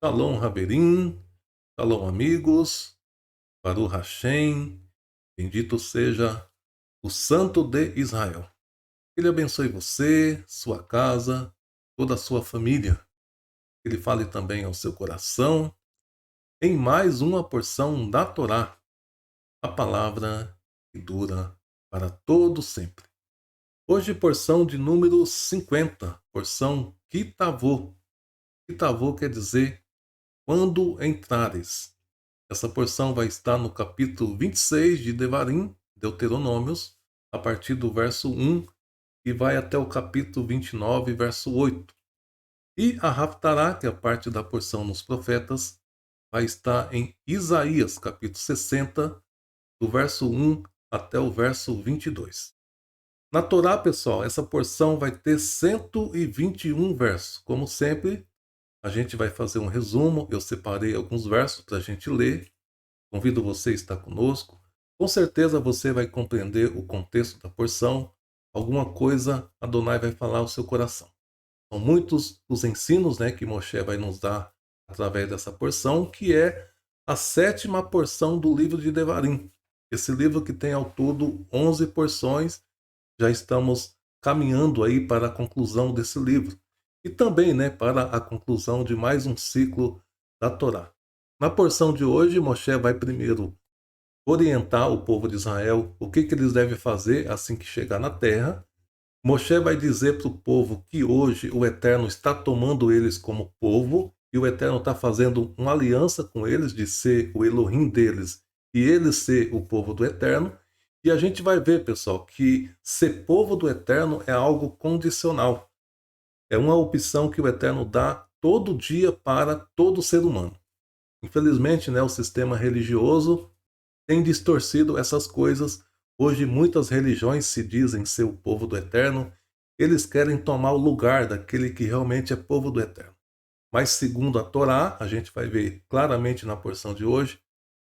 Shalom Haverim, Shalom amigos, Baruch Hashem, bendito seja o Santo de Israel. Ele abençoe você, sua casa, toda a sua família. Ele fale também ao seu coração em mais uma porção da Torá, a palavra que dura para todo sempre. Hoje porção de número 50, porção Kitavô. Kitavô quer dizer quando entrares. Essa porção vai estar no capítulo 26 de Devarim, Deuteronômios, a partir do verso 1 e vai até o capítulo 29, verso 8. E a Haftará, que é a parte da porção nos profetas, vai estar em Isaías, capítulo 60, do verso 1 até o verso 22. Na Torá, pessoal, essa porção vai ter 121 versos. Como sempre, a gente vai fazer um resumo. Eu separei alguns versos para a gente ler. Convido você a estar conosco. Com certeza você vai compreender o contexto da porção. Alguma coisa Adonai vai falar ao seu coração. São muitos os ensinos, que Moshe vai nos dar através dessa porção, que é a 7ª porção do livro de Devarim. Esse livro que tem ao todo 11 porções. Já estamos caminhando aí para a conclusão desse livro. E também, para a conclusão de mais um ciclo da Torá. Na porção de hoje, Moshe vai primeiro orientar o povo de Israel o que eles devem fazer assim que chegar na terra. Moshe vai dizer para o povo que hoje o Eterno está tomando eles como povo e o Eterno está fazendo uma aliança com eles de ser o Elohim deles e eles ser o povo do Eterno. E a gente vai ver, pessoal, que ser povo do Eterno é algo condicional. É uma opção que o Eterno dá todo dia para todo ser humano. Infelizmente, o sistema religioso tem distorcido essas coisas. Hoje muitas religiões se dizem ser o povo do Eterno. Eles querem tomar o lugar daquele que realmente é povo do Eterno. Mas segundo a Torá, a gente vai ver claramente na porção de hoje,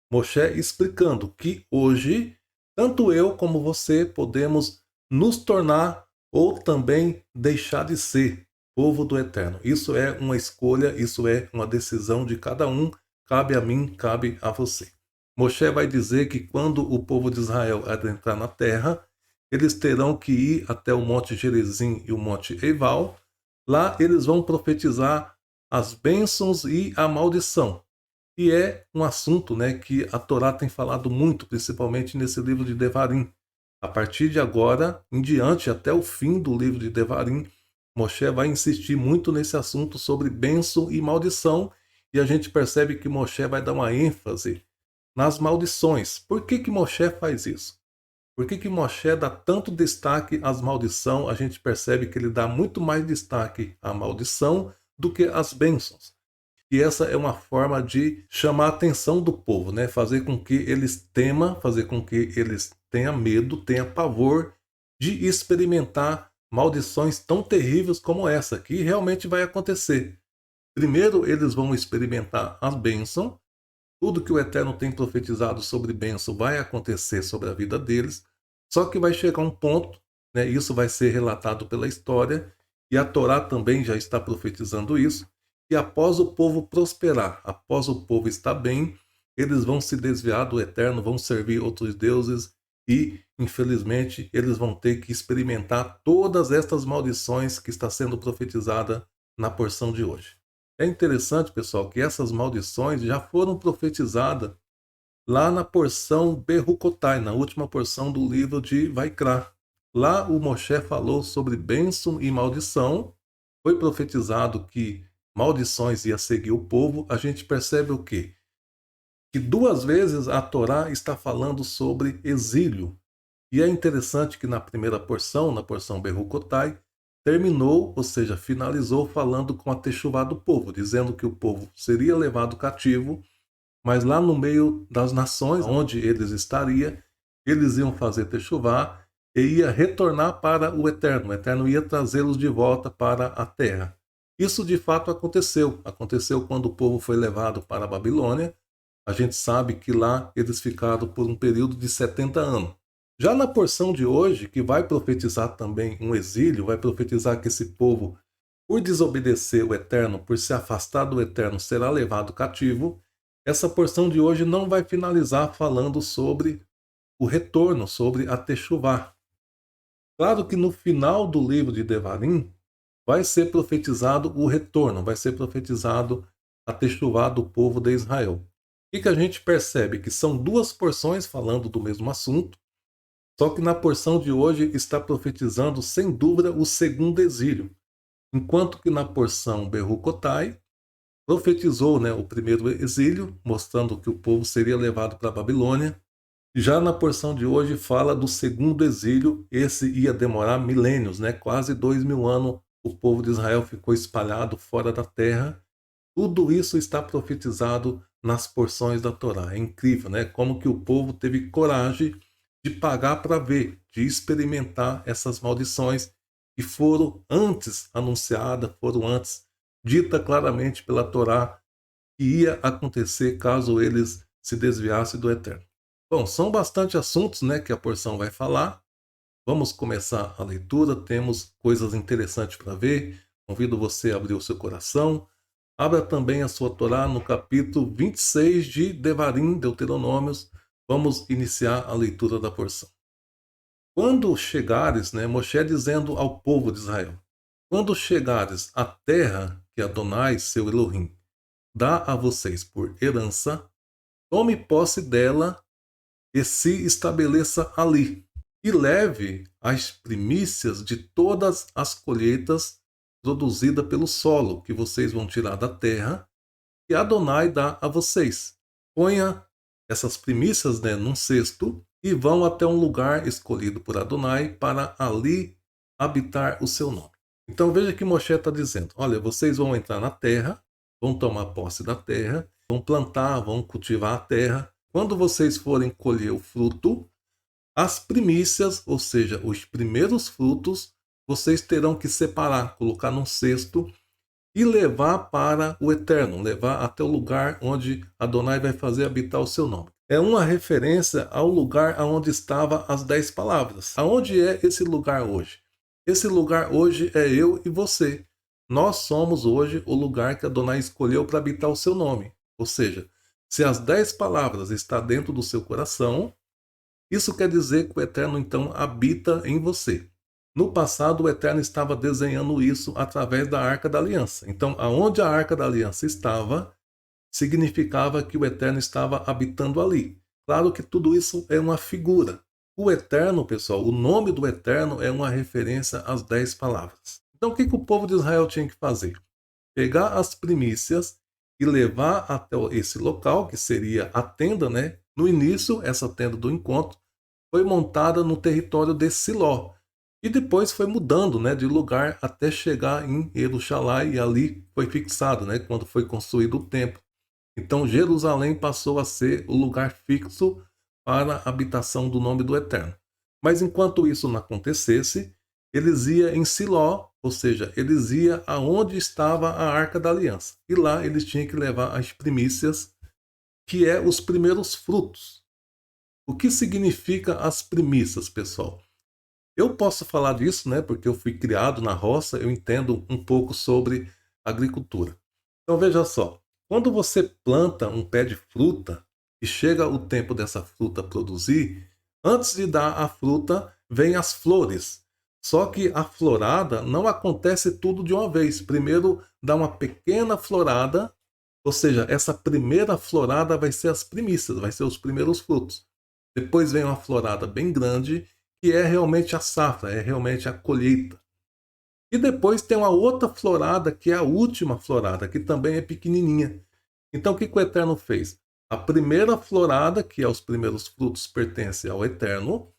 Moshe explicando que hoje, tanto eu como você podemos nos tornar ou também deixar de ser povo do Eterno. Isso é uma escolha, isso é uma decisão de cada um. Cabe a mim, cabe a você. Moshe vai dizer que quando o povo de Israel adentrar na terra, eles terão que ir até o Monte Gerizim e o Monte Eival. Lá eles vão profetizar as bênçãos e a maldição. E é um assunto que a Torá tem falado muito, principalmente nesse livro de Devarim. A partir de agora em diante, até o fim do livro de Devarim, Moshe vai insistir muito nesse assunto sobre bênção e maldição. E a gente percebe que Moshe vai dar uma ênfase nas maldições. Por que Moshe faz isso? Por que Moshe dá tanto destaque às maldições? A gente percebe que ele dá muito mais destaque à maldição do que às bênçãos. E essa é uma forma de chamar a atenção do povo, fazer com que eles temam, fazer com que eles tenham medo, tenham pavor de experimentar maldições tão terríveis como essa, que realmente vai acontecer. Primeiro eles vão experimentar as bênçãos. Tudo que o Eterno tem profetizado sobre bênção vai acontecer sobre a vida deles. Só que vai chegar um ponto, isso vai ser relatado pela história, e a Torá também já está profetizando isso, e após o povo prosperar, após o povo estar bem, eles vão se desviar do Eterno, vão servir outros deuses, e infelizmente eles vão ter que experimentar todas estas maldições que está sendo profetizada na porção de hoje. É interessante, pessoal, que essas maldições já foram profetizadas lá na porção Berrucotai, na última porção do livro de Vaikra. Lá o Moshe falou sobre bênção e maldição. Foi profetizado que maldições ia seguir o povo. A gente percebe o quê? Que 2 vezes a Torá está falando sobre exílio. E é interessante que na primeira porção, na porção Berrucotai, terminou, ou seja, finalizou falando com a techuvá do povo, dizendo que o povo seria levado cativo, mas lá no meio das nações, onde eles estariam, eles iam fazer techuvá e ia retornar para o Eterno. O Eterno ia trazê-los de volta para a terra. Isso de fato aconteceu. Aconteceu quando o povo foi levado para a Babilônia. A gente sabe que lá eles ficaram por um período de 70 anos. Já na porção de hoje, que vai profetizar também um exílio, vai profetizar que esse povo, por desobedecer o Eterno, por se afastar do Eterno, será levado cativo. Essa porção de hoje não vai finalizar falando sobre o retorno, sobre a Techuvá. Claro que no final do livro de Devarim vai ser profetizado o retorno, vai ser profetizado a Techuvá do povo de Israel. O que a gente percebe? Que são duas porções falando do mesmo assunto, só que na porção de hoje está profetizando, sem dúvida, o segundo exílio, enquanto que na porção Berrucotai profetizou, né, o primeiro exílio, mostrando que o povo seria levado para a Babilônia. Já na porção de hoje fala do segundo exílio, esse ia demorar milênios, né? Quase 2000 anos o povo de Israel ficou espalhado fora da terra. Tudo isso está profetizado nas porções da Torá. É incrível, né? Como que o povo teve coragem de pagar para ver, de experimentar essas maldições que foram antes anunciadas, foram antes dita claramente pela Torá que ia acontecer caso eles se desviassem do Eterno. Bom, são bastante assuntos, né, que a porção vai falar. Vamos começar a leitura, temos coisas interessantes para ver. Convido você a abrir o seu coração. Abra também a sua Torá no capítulo 26 de Devarim, Deuteronômios. Vamos iniciar a leitura da porção. Quando chegares, né, Moshe dizendo ao povo de Israel, quando chegares à terra que Adonai, seu Elohim, dá a vocês por herança, tome posse dela e se estabeleça ali, e leve as primícias de todas as colheitas produzidas pelo solo que vocês vão tirar da terra, que Adonai dá a vocês. Ponha essas primícias, né, num cesto e vão até um lugar escolhido por Adonai para ali habitar o seu nome. Então veja que Moshe está dizendo, olha, vocês vão entrar na terra, vão tomar posse da terra, vão plantar, vão cultivar a terra. Quando vocês forem colher o fruto, as primícias, ou seja, os primeiros frutos, vocês terão que separar, colocar num cesto e levar para o Eterno, levar até o lugar onde Adonai vai fazer habitar o seu nome. É uma referência ao lugar onde estavam as 10 palavras. Aonde é esse lugar hoje? Esse lugar hoje é eu e você. Nós somos hoje o lugar que Adonai escolheu para habitar o seu nome. Ou seja, se as 10 palavras estão dentro do seu coração, isso quer dizer que o Eterno então habita em você. No passado, o Eterno estava desenhando isso através da Arca da Aliança. Então, aonde a Arca da Aliança estava, significava que o Eterno estava habitando ali. Claro que tudo isso é uma figura. O Eterno, pessoal, o nome do Eterno é uma referência às 10 palavras. Então, o que o povo de Israel tinha que fazer? Pegar as primícias e levar até esse local, que seria a tenda, né? No início, essa tenda do encontro foi montada no território de Siló. E depois foi mudando, né, de lugar até chegar em Jerusalém, e ali foi fixado, né, quando foi construído o templo. Então Jerusalém passou a ser o lugar fixo para a habitação do nome do Eterno. Mas enquanto isso não acontecesse, eles iam em Siló, ou seja, eles iam aonde estava a Arca da Aliança. E lá eles tinham que levar as primícias, que é os primeiros frutos. O que significa as primícias, pessoal? Eu posso falar disso, né, porque eu fui criado na roça, eu entendo um pouco sobre agricultura. Então veja só, quando você planta um pé de fruta e chega o tempo dessa fruta produzir, antes de dar a fruta, vem as flores. Só que a florada não acontece tudo de uma vez. Primeiro dá uma pequena florada, ou seja, essa primeira florada vai ser as primícias, vai ser os primeiros frutos. Depois vem uma florada bem grande, que é realmente a safra, é realmente a colheita. E depois tem uma outra florada, que é a última florada, que também é pequenininha. Então o que o Eterno fez? A primeira florada, que é os primeiros frutos, pertence ao Eterno.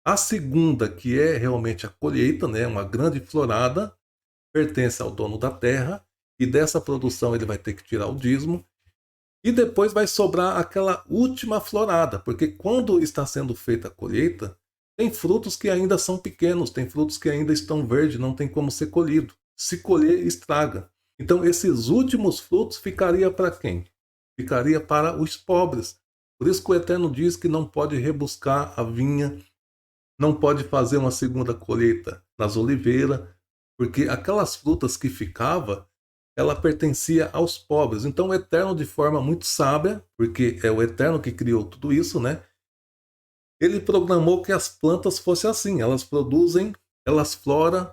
A segunda, que é realmente a colheita, né, uma grande florada, pertence ao dono da terra. E dessa produção ele vai ter que tirar o dízimo. E depois vai sobrar aquela última florada, porque quando está sendo feita a colheita, tem frutos que ainda são pequenos, tem frutos que ainda estão verdes, não tem como ser colhido. Se colher, estraga. Então esses últimos frutos ficaria para quem? Ficaria para os pobres. Por isso que o Eterno diz que não pode rebuscar a vinha, não pode fazer uma segunda colheita nas oliveiras, porque aquelas frutas que ficava, ela pertencia aos pobres. Então o Eterno, de forma muito sábia, porque é o Eterno que criou tudo isso, né? Ele programou que as plantas fossem assim, elas produzem, elas floram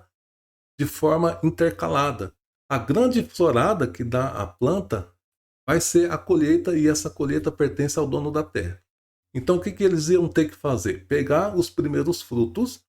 de forma intercalada. A grande florada que dá a planta vai ser a colheita, e essa colheita pertence ao dono da terra. Então o que, que eles iam ter que fazer? Pegar os primeiros frutos,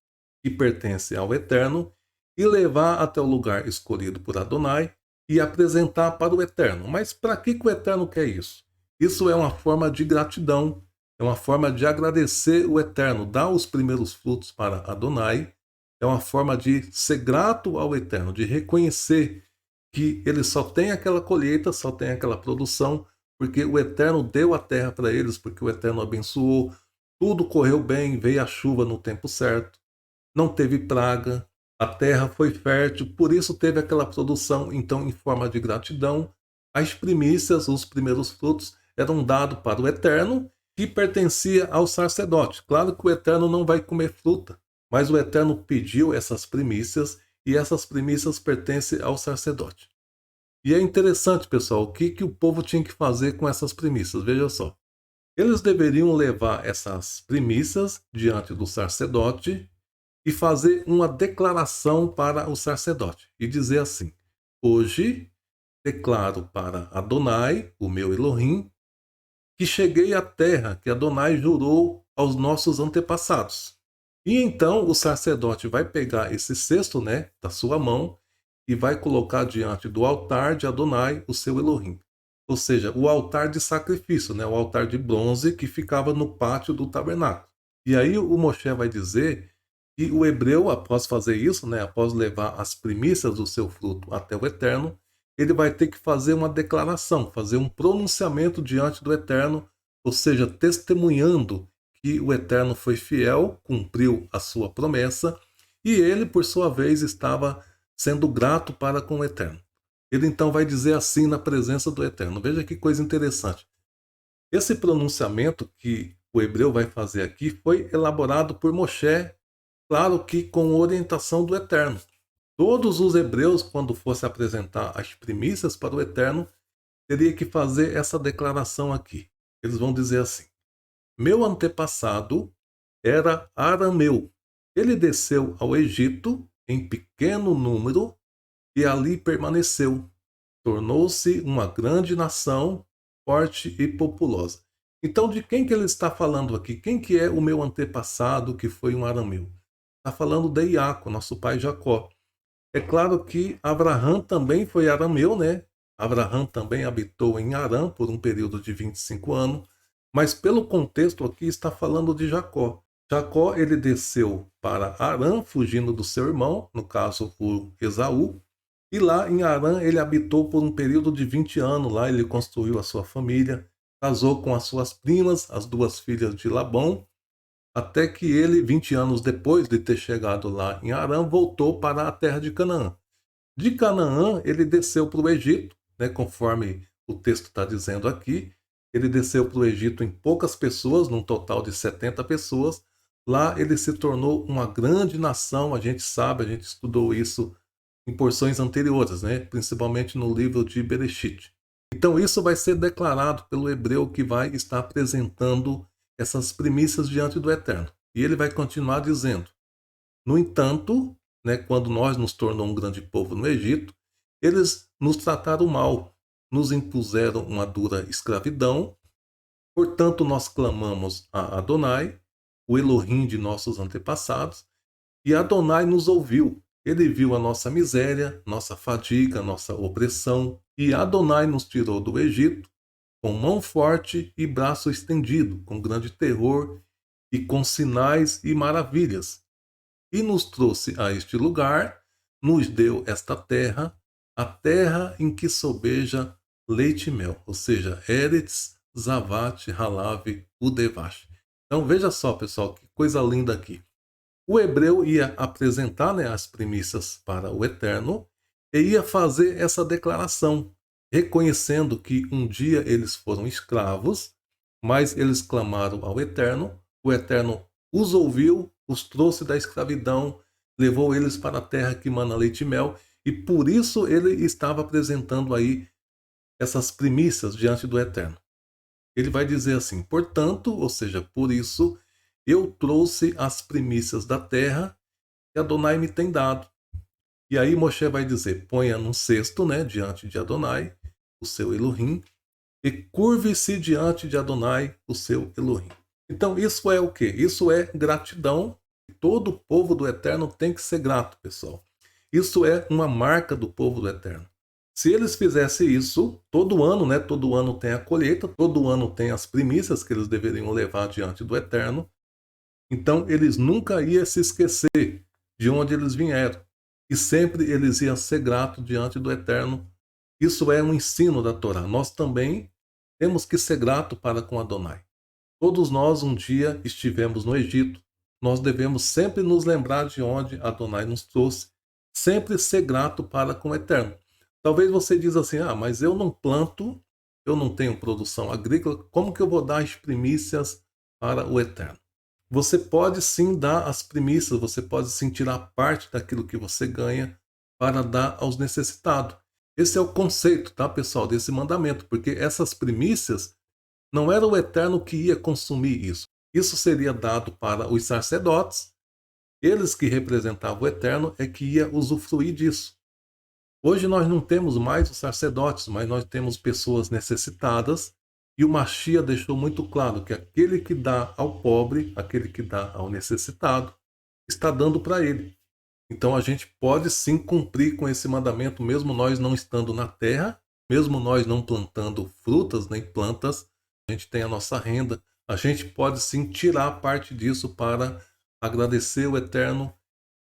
que pertencem ao Eterno, e levar até o lugar escolhido por Adonai e apresentar para o Eterno. Mas para que, que o Eterno quer isso? Isso é uma forma de gratidão, é uma forma de agradecer o Eterno, dar os primeiros frutos para Adonai, é uma forma de ser grato ao Eterno, de reconhecer que ele só tem aquela colheita, só tem aquela produção, porque o Eterno deu a terra para eles, porque o Eterno abençoou, tudo correu bem, veio a chuva no tempo certo, não teve praga, a terra foi fértil, por isso teve aquela produção. Então, em forma de gratidão, as primícias, os primeiros frutos, eram dados para o Eterno, que pertencia ao sacerdote. Claro que o Eterno não vai comer fruta, mas o Eterno pediu essas primícias, e essas primícias pertencem ao sacerdote. E é interessante, pessoal, o que, que o povo tinha que fazer com essas primícias. Veja só. Eles deveriam levar essas primícias diante do sacerdote e fazer uma declaração para o sacerdote. E dizer assim: hoje declaro para Adonai, o meu Elohim, que cheguei à terra que Adonai jurou aos nossos antepassados. E então o sacerdote vai pegar esse cesto, né, da sua mão, e vai colocar diante do altar de Adonai, o seu Elohim. Ou seja, o altar de sacrifício, né, o altar de bronze que ficava no pátio do tabernáculo. E aí o Moshe vai dizer que o hebreu, após fazer isso, né, após levar as primícias do seu fruto até o Eterno, ele vai ter que fazer uma declaração, fazer um pronunciamento diante do Eterno, ou seja, testemunhando que o Eterno foi fiel, cumpriu a sua promessa, e ele, por sua vez, estava sendo grato para com o Eterno. Ele então vai dizer assim na presença do Eterno. Veja que coisa interessante. Esse pronunciamento que o hebreu vai fazer aqui foi elaborado por Moshe, claro que com orientação do Eterno. Todos os hebreus, quando fosse apresentar as primícias para o Eterno, teria que fazer essa declaração aqui. Eles vão dizer assim: meu antepassado era arameu. Ele desceu ao Egito em pequeno número e ali permaneceu. Tornou-se uma grande nação, forte e populosa. Então, de quem que ele está falando aqui? Quem que é o meu antepassado que foi um arameu? Está falando de Iaco, nosso pai Jacó. É claro que Abraão também foi arameu, né? Abraão também habitou em Arã por um período de 25 anos, mas pelo contexto aqui está falando de Jacó. Jacó, ele desceu para Arã, fugindo do seu irmão, no caso o Esaú, e lá em Arã ele habitou por um período de 20 anos. Lá ele construiu a sua família, casou com as suas primas, as duas filhas de Labão, até que ele, 20 anos depois de ter chegado lá em Arã, voltou para a terra de Canaã. De Canaã, ele desceu para o Egito, né, conforme o texto está dizendo aqui. Ele desceu para o Egito em poucas pessoas, num total de 70 pessoas. Lá ele se tornou uma grande nação, a gente sabe, a gente estudou isso em porções anteriores, né, principalmente no livro de Bereshit. Então isso vai ser declarado pelo hebreu que vai estar apresentando essas primícias diante do Eterno. E ele vai continuar dizendo: no entanto, né, quando nós nos tornamos um grande povo no Egito, eles nos trataram mal, nos impuseram uma dura escravidão. Portanto, nós clamamos a Adonai, o Elohim de nossos antepassados, e Adonai nos ouviu. Ele viu a nossa miséria, nossa fadiga, nossa opressão, e Adonai nos tirou do Egito com mão forte e braço estendido, com grande terror e com sinais e maravilhas, e nos trouxe a este lugar, nos deu esta terra, a terra em que sobeja leite e mel, ou seja, Eretz, Zavat, Halav, Udevash. Então veja só, pessoal, que coisa linda aqui. O hebreu ia apresentar, né, as primícias para o Eterno e ia fazer essa declaração, reconhecendo que um dia eles foram escravos, mas eles clamaram ao Eterno, o Eterno os ouviu, os trouxe da escravidão, levou eles para a terra que mana leite e mel, e por isso ele estava apresentando aí essas primícias diante do Eterno. Ele vai dizer assim: portanto, ou seja, por isso, eu trouxe as primícias da terra que Adonai me tem dado. E aí Moshe vai dizer: ponha num cesto, né, diante de Adonai, o seu Elohim, e curve-se diante de Adonai, o seu Elohim. Então isso é o quê? Isso é gratidão. Todo o povo do Eterno tem que ser grato, pessoal. Isso é uma marca do povo do Eterno. Se eles fizessem isso, todo ano, né? Todo ano tem a colheita, todo ano tem as primícias que eles deveriam levar diante do Eterno. Então eles nunca iam se esquecer de onde eles vieram. E sempre eles iam ser gratos diante do Eterno. Isso é um ensino da Torá. Nós também temos que ser gratos para com Adonai. Todos nós um dia estivemos no Egito. Nós devemos sempre nos lembrar de onde Adonai nos trouxe. Sempre ser grato para com o Eterno. Talvez você diz assim: ah, mas eu não planto, eu não tenho produção agrícola, como que eu vou dar as primícias para o Eterno? Você pode sim dar as primícias, você pode sim tirar parte daquilo que você ganha para dar aos necessitados. Esse é o conceito, tá, pessoal, desse mandamento, porque essas primícias não era o Eterno que ia consumir isso. Isso seria dado para os sacerdotes, eles que representavam o Eterno é que ia usufruir disso. Hoje nós não temos mais os sacerdotes, mas nós temos pessoas necessitadas, e o Mashiach deixou muito claro que aquele que dá ao pobre, aquele que dá ao necessitado, está dando para ele. Então a gente pode sim cumprir com esse mandamento, mesmo nós não estando na terra, mesmo nós não plantando frutas nem plantas, a gente tem a nossa renda, a gente pode sim tirar parte disso para agradecer o Eterno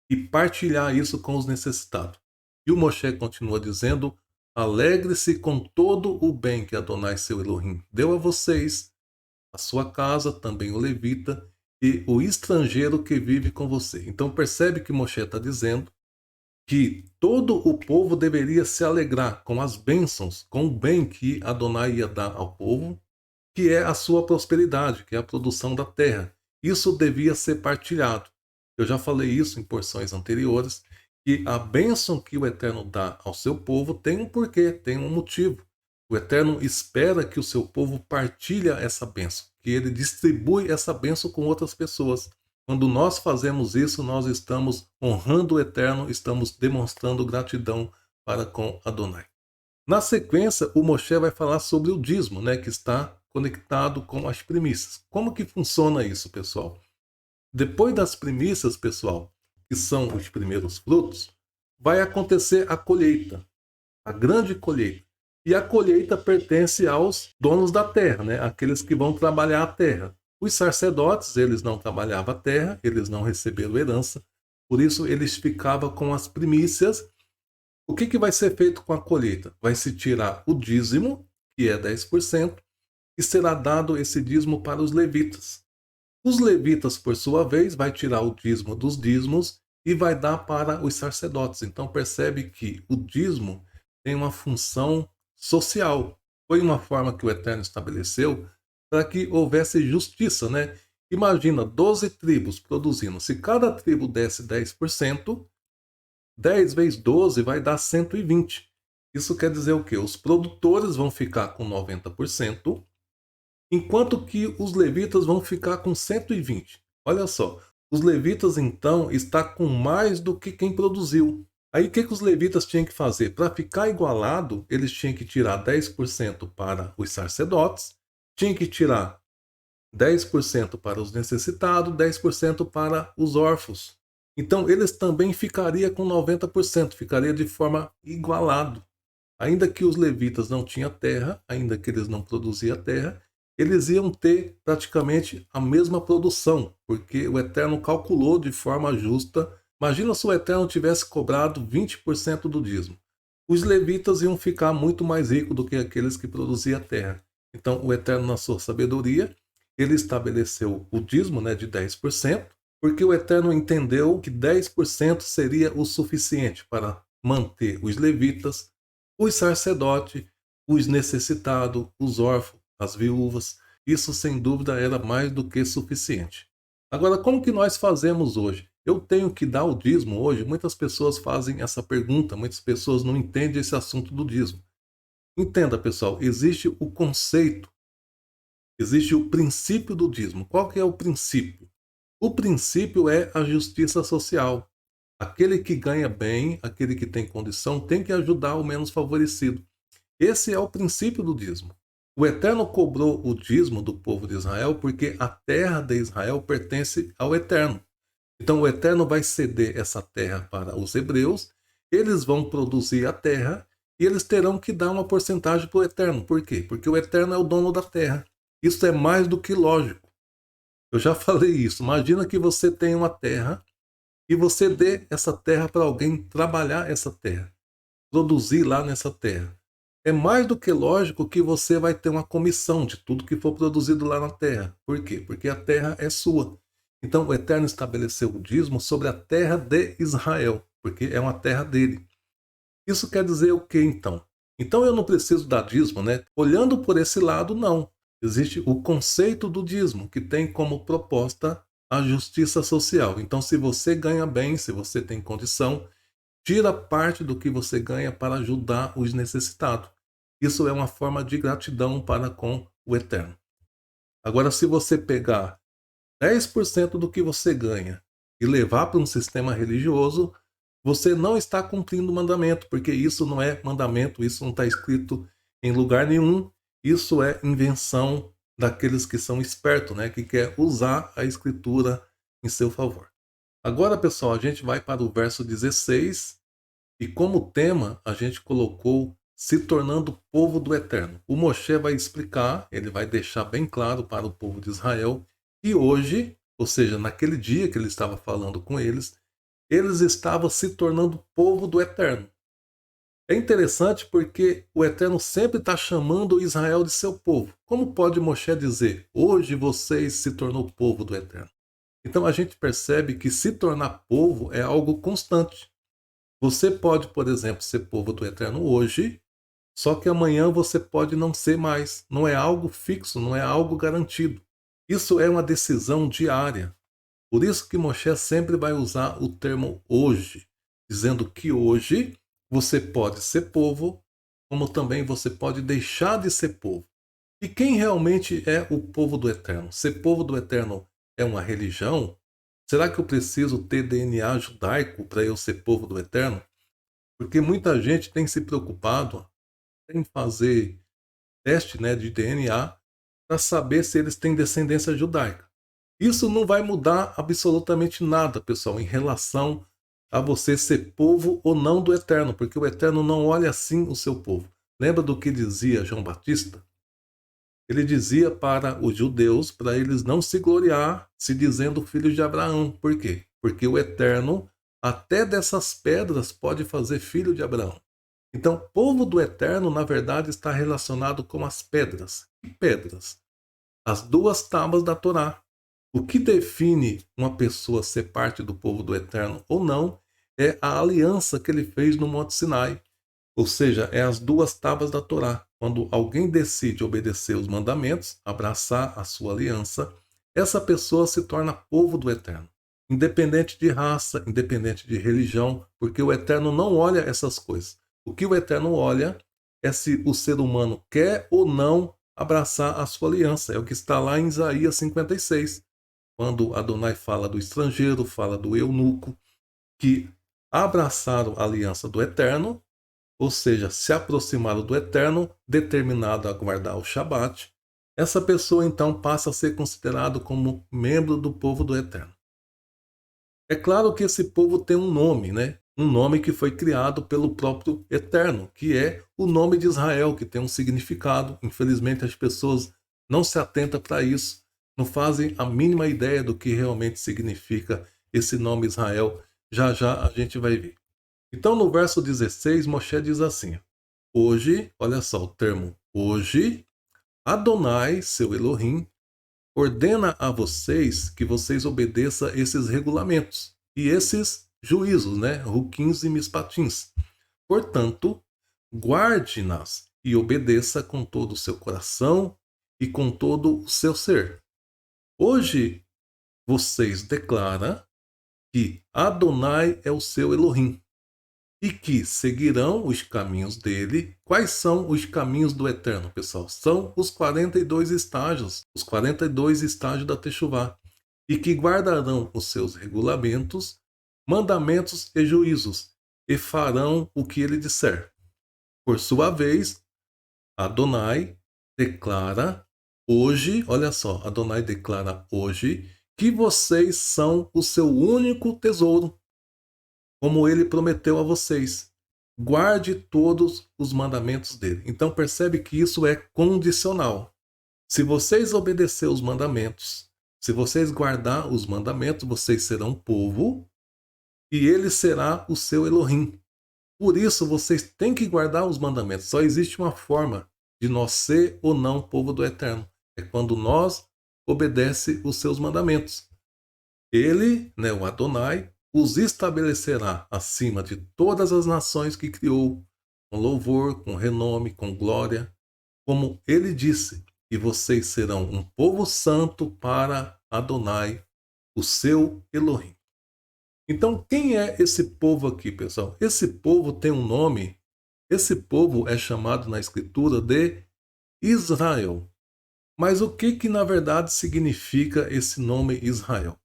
e partilhar isso com os necessitados. E o Moshe continua dizendo: alegre-se com todo o bem que Adonai seu Elohim deu a vocês, a sua casa, também o levita e o estrangeiro que vive com você. Então percebe que Moshe está dizendo que todo o povo deveria se alegrar com as bênçãos, com o bem que Adonai ia dar ao povo, que é a sua prosperidade, que é a produção da terra. Isso devia ser partilhado. Eu já falei isso em porções anteriores, que a bênção que o Eterno dá ao seu povo tem um porquê, tem um motivo. O Eterno espera que o seu povo partilhe essa bênção, que ele distribui essa bênção com outras pessoas. Quando nós fazemos isso, nós estamos honrando o Eterno, estamos demonstrando gratidão para com Adonai. Na sequência, o Moshe vai falar sobre o dízimo, né, que está conectado com as primícias. Como que funciona isso, pessoal? Depois das primícias, pessoal, que são os primeiros frutos, vai acontecer a colheita, a grande colheita. E a colheita pertence aos donos da terra, né, aqueles que vão trabalhar a terra. Os sacerdotes, eles não trabalhavam a terra, eles não receberam herança, por isso eles ficavam com as primícias. O que vai ser feito com a colheita? Vai se tirar o dízimo, que é 10%, e será dado esse dízimo para os levitas. Os levitas, por sua vez, vai tirar o dízimo dos dízimos e vai dar para os sacerdotes. Então percebe que o dízimo tem uma função social. Foi uma forma que o Eterno estabeleceu para que houvesse justiça, né? Imagina 12 tribos produzindo. Se cada tribo desse 10%, 10 vezes 12 vai dar 120. Isso quer dizer o quê? Os produtores vão ficar com 90%, enquanto que os levitas vão ficar com 120. Olha só, os levitas então está com mais do que quem produziu. Aí o que os levitas tinham que fazer? Para ficar igualado, eles tinham que tirar 10% para os sacerdotes, tinham que tirar 10% para os necessitados, 10% para os órfãos. Então eles também ficariam com 90%, ficaria de forma igualado. Ainda que os levitas não tinham terra, ainda que eles não produziam terra, eles iam ter praticamente a mesma produção, porque o Eterno calculou de forma justa. Imagina se o Eterno tivesse cobrado 20% do dízimo. Os levitas iam ficar muito mais ricos do que aqueles que produziam terra. Então o Eterno, na sua sabedoria, ele estabeleceu o dízimo, né, de 10%, porque o Eterno entendeu que 10% seria o suficiente para manter os levitas, os sacerdotes, os necessitados, os órfãos, as viúvas. Isso sem dúvida era mais do que suficiente. Agora, como que nós fazemos hoje? eu tenho que dar o dízimo hoje? Muitas pessoas fazem essa pergunta, muitas pessoas não entendem esse assunto do dízimo. Entenda, pessoal, existe o conceito, existe o princípio do dízimo. Qual que é o princípio? O princípio é a justiça social. Aquele que ganha bem, aquele que tem condição, tem que ajudar o menos favorecido. Esse é o princípio do dízimo. O Eterno cobrou o dízimo do povo de Israel porque a terra de Israel pertence ao Eterno. Então o Eterno vai ceder essa terra para os hebreus, eles vão produzir a terra e eles terão que dar uma porcentagem para o Eterno. Por quê? Porque o Eterno é o dono da terra. Isso é mais do que lógico. Eu já falei isso. Imagina que você tem uma terra e você dê essa terra para alguém trabalhar essa terra, produzir lá nessa terra. É mais do que lógico que você vai ter uma comissão de tudo que for produzido lá na terra. Por quê? Porque a terra é sua. Então o Eterno estabeleceu o dízimo sobre a terra de Israel, porque é uma terra dele. Isso quer dizer o que então? Então eu não preciso dar dízimo, né? Olhando por esse lado, não. Existe o conceito do dízimo, que tem como proposta a justiça social. Então, se você ganha bem, se você tem condição, tira parte do que você ganha para ajudar os necessitados. Isso é uma forma de gratidão para com o Eterno. Agora, se você pegar 10% do que você ganha e levar para um sistema religioso, você não está cumprindo o mandamento, porque isso não é mandamento, isso não está escrito em lugar nenhum, isso é invenção daqueles que são espertos, né, que quer usar a escritura em seu favor. Agora, pessoal, a gente vai para o verso 16, e como tema a gente colocou se tornando povo do Eterno. O Moshe vai explicar, ele vai deixar bem claro para o povo de Israel que hoje, ou seja, naquele dia que ele estava falando com eles estavam se tornando povo do Eterno. É interessante porque o Eterno sempre está chamando Israel de seu povo. Como pode Moshe dizer, hoje vocês se tornou povo do Eterno? Então a gente percebe que se tornar povo é algo constante. Você pode, por exemplo, ser povo do Eterno hoje, só que amanhã você pode não ser mais. Não é algo fixo, não é algo garantido. Isso é uma decisão diária. Por isso que Moshe sempre vai usar o termo hoje, dizendo que hoje você pode ser povo, como também você pode deixar de ser povo. E quem realmente é o povo do Eterno? Ser povo do Eterno é uma religião? Será que eu preciso ter DNA judaico para eu ser povo do Eterno? Porque muita gente tem se preocupado em fazer teste, né, de DNA para saber se eles têm descendência judaica. Isso não vai mudar absolutamente nada, pessoal, em relação a você ser povo ou não do Eterno, porque o Eterno não olha assim o seu povo. Lembra do que dizia João Batista? Ele dizia para os judeus, para eles não se gloriar se dizendo filhos de Abraão. Por quê? Porque o Eterno, até dessas pedras, pode fazer filho de Abraão. Então, povo do Eterno, na verdade, está relacionado com as pedras. Que pedras? As duas tábuas da Torá. O que define uma pessoa ser parte do povo do Eterno ou não é a aliança que ele fez no Monte Sinai. Ou seja, é as duas tábuas da Torá. Quando alguém decide obedecer os mandamentos, abraçar a sua aliança, essa pessoa se torna povo do Eterno. Independente de raça, independente de religião, porque o Eterno não olha essas coisas. O que o Eterno olha é se o ser humano quer ou não abraçar a sua aliança. É o que está lá em Isaías 56, quando Adonai fala do estrangeiro, fala do eunuco, que abraçaram a aliança do Eterno, ou seja, se aproximaram do Eterno, determinado a guardar o Shabat, essa pessoa então passa a ser considerado como membro do povo do Eterno. É claro que esse povo tem um nome, né? Um nome que foi criado pelo próprio Eterno, que é o nome de Israel, que tem um significado. Infelizmente as pessoas não se atentam para isso, não fazem a mínima ideia do que realmente significa esse nome Israel. Já já a gente vai ver. Então no verso 16, Moshe diz assim: hoje, olha só o termo hoje, Adonai, seu Elohim, ordena a vocês que vocês obedeçam esses regulamentos e esses juízos, né? Ruquins e mispatins. Portanto, guarde-nas e obedeça com todo o seu coração e com todo o seu ser. Hoje vocês declaram que Adonai é o seu Elohim e que seguirão os caminhos dele. Quais são os caminhos do Eterno, pessoal? São os 42 estágios, os 42 estágios da Teshuvá, e que guardarão os seus regulamentos, mandamentos e juízos, e farão o que ele disser. Por sua vez, Adonai declara hoje, olha só, Adonai declara hoje que vocês são o seu único tesouro, como ele prometeu a vocês. Guarde todos os mandamentos dele. Então percebe que isso é condicional. Se vocês obedecer os mandamentos, se vocês guardar os mandamentos, vocês serão povo e ele será o seu Elohim. Por isso vocês têm que guardar os mandamentos. Só existe uma forma de nós ser ou não povo do Eterno. É quando nós obedece os seus mandamentos. Ele, né, o Adonai, os estabelecerá acima de todas as nações que criou, com louvor, com renome, com glória, como ele disse, e vocês serão um povo santo para Adonai, o seu Elohim. Então, quem é esse povo aqui, pessoal? Esse povo tem um nome, esse povo é chamado na Escritura de Israel. Mas o que na verdade significa esse nome Israel?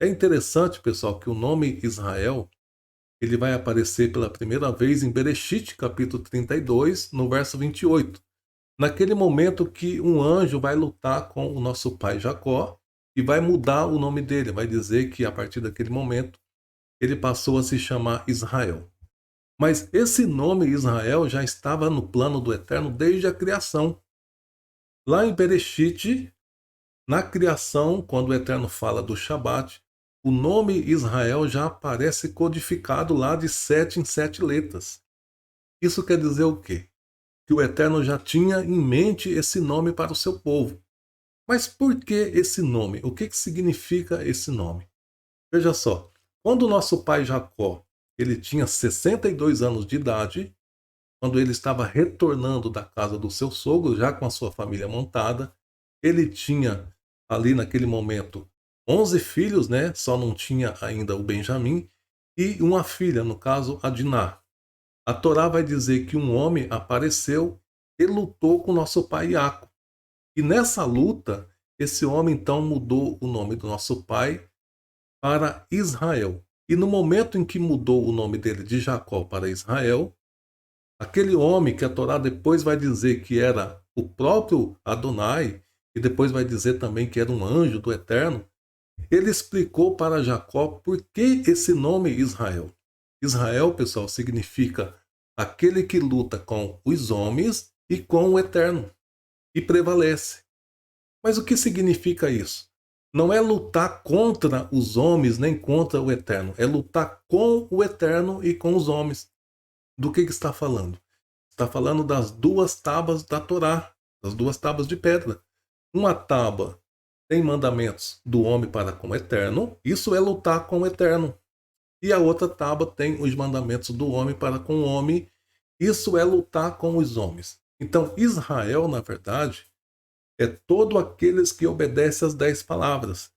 É interessante, pessoal, que o nome Israel ele vai aparecer pela primeira vez em Bereshit, capítulo 32, no verso 28. Naquele momento que um anjo vai lutar com o nosso pai Jacó e vai mudar o nome dele, vai dizer que a partir daquele momento ele passou a se chamar Israel. Mas esse nome Israel já estava no plano do Eterno desde a criação. Lá em Bereshit, na criação, quando o Eterno fala do Shabat, o nome Israel já aparece codificado lá de 7 em 7 letras. Isso quer dizer o quê? Que o Eterno já tinha em mente esse nome para o seu povo. Mas por que esse nome? O que significa esse nome? Veja só, quando o nosso pai Jacó ele tinha 62 anos de idade, quando ele estava retornando da casa do seu sogro, já com a sua família montada, ele tinha ali naquele momento 11 filhos, né? Só não tinha ainda o Benjamim, e uma filha, no caso, a Diná. A Torá vai dizer que um homem apareceu e lutou com nosso pai Iaco. E nessa luta, esse homem então mudou o nome do nosso pai para Israel. E no momento em que mudou o nome dele de Jacó para Israel, aquele homem que a Torá depois vai dizer que era o próprio Adonai, e depois vai dizer também que era um anjo do Eterno, ele explicou para Jacó por que esse nome Israel. Israel, pessoal, significa aquele que luta com os homens e com o Eterno, e prevalece. Mas o que significa isso? Não é lutar contra os homens nem contra o Eterno, é lutar com o Eterno e com os homens. Do que está falando? Está falando das duas tábuas da Torá, das duas tábuas de pedra. Uma tábua tem mandamentos do homem para com o Eterno, isso é lutar com o Eterno. E a outra tábua tem os mandamentos do homem para com o homem, isso é lutar com os homens. Então, Israel, na verdade, é todo aqueles que obedecem às 10 palavras.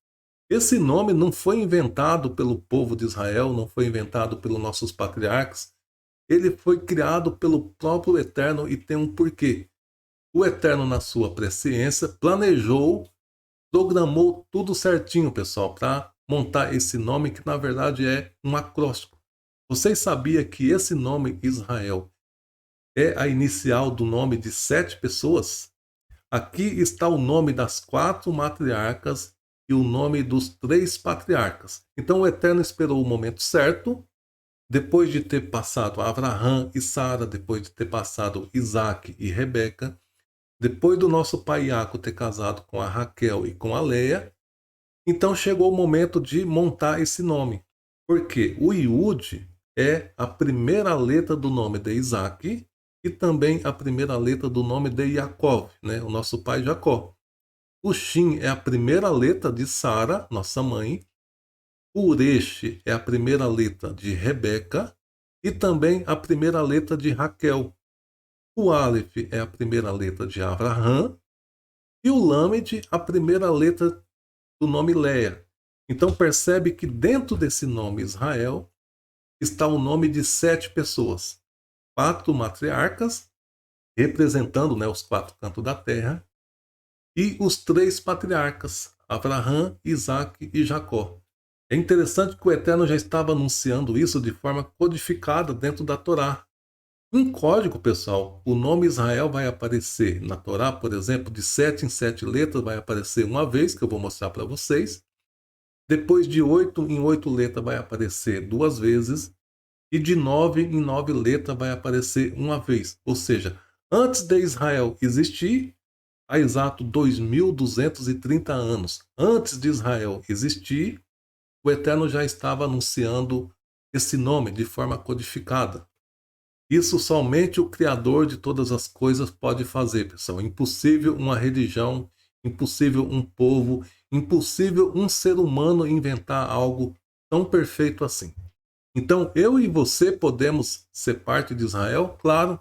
Esse nome não foi inventado pelo povo de Israel, não foi inventado pelos nossos patriarcas, ele foi criado pelo próprio Eterno e tem um porquê. O Eterno, na sua presciência, planejou, programou tudo certinho, pessoal, para montar esse nome que na verdade é um acróstico. Vocês sabiam que esse nome Israel é a inicial do nome de 7 pessoas? Aqui está o nome das 4 matriarcas e o nome dos 3 patriarcas. Então o Eterno esperou o momento certo, depois de ter passado Abraão e Sara, depois de ter passado Isaac e Rebeca, depois do nosso pai Iaco ter casado com a Raquel e com a Leia, então chegou o momento de montar esse nome. Porque o Iude é a primeira letra do nome de Isaac e também a primeira letra do nome de Jacó, né, o nosso pai Jacó. O Shin é a primeira letra de Sara, nossa mãe. O Uresh é a primeira letra de Rebeca e também a primeira letra de Raquel. O Aleph é a primeira letra de Abraham e o Lamed a primeira letra do nome Leia. Então percebe que dentro desse nome Israel está o nome de 7 pessoas. 4 matriarcas, representando, né, os 4 cantos da terra, e os 3 patriarcas, Abraão, Isaque e Jacó. É interessante que o Eterno já estava anunciando isso de forma codificada dentro da Torá. Em código, pessoal, o nome Israel vai aparecer na Torá, por exemplo, de 7 em 7 letras, vai aparecer uma vez, que eu vou mostrar para vocês. Depois de 8 em 8 letras vai aparecer 2 vezes. E de 9 em 9 letras vai aparecer uma vez. Ou seja, antes de Israel existir, há exato 2.230 anos, antes de Israel existir, o Eterno já estava anunciando esse nome de forma codificada. Isso somente o Criador de todas as coisas pode fazer, pessoal. Impossível uma religião, impossível um povo, impossível um ser humano inventar algo tão perfeito assim. Então, eu e você podemos ser parte de Israel, claro,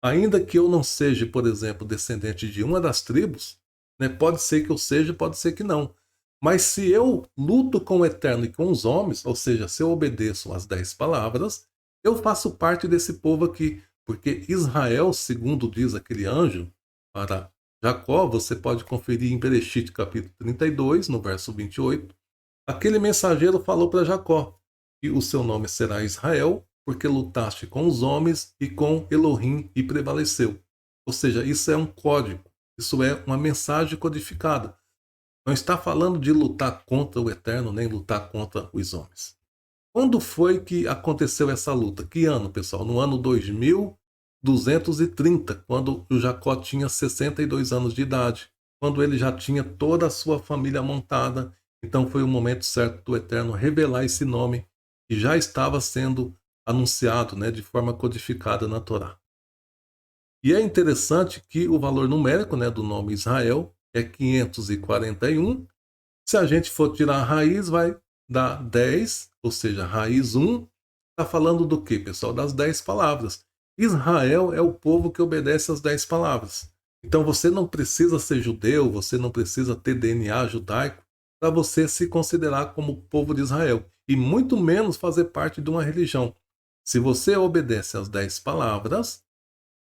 ainda que eu não seja, por exemplo, descendente de uma das tribos, né? Pode ser que eu seja, pode ser que não. Mas se eu luto com o Eterno e com os homens, ou seja, se eu obedeço às 10 palavras, eu faço parte desse povo aqui. Porque Israel, segundo diz aquele anjo, para Jacó, você pode conferir em Bereshit capítulo 32, no verso 28, aquele mensageiro falou para Jacó que o seu nome será Israel, porque lutaste com os homens e com Elohim e prevaleceu. Ou seja, isso é um código, isso é uma mensagem codificada. Não está falando de lutar contra o Eterno, nem lutar contra os homens. Quando foi que aconteceu essa luta? Que ano, pessoal? No ano 2230, quando o Jacó tinha 62 anos de idade, quando ele já tinha toda a sua família montada. Então foi o momento certo do Eterno revelar esse nome que já estava sendo anunciado, né, de forma codificada na Torá. E é interessante que o valor numérico, né, do nome Israel é 541. Se a gente for tirar a raiz, vai dar 10, ou seja, raiz 1. Está falando do que, pessoal? Das 10 palavras. Israel é o povo que obedece às 10 palavras. Então você não precisa ser judeu, você não precisa ter DNA judaico para você se considerar como povo de Israel. E muito menos fazer parte de uma religião. Se você obedece às 10 palavras,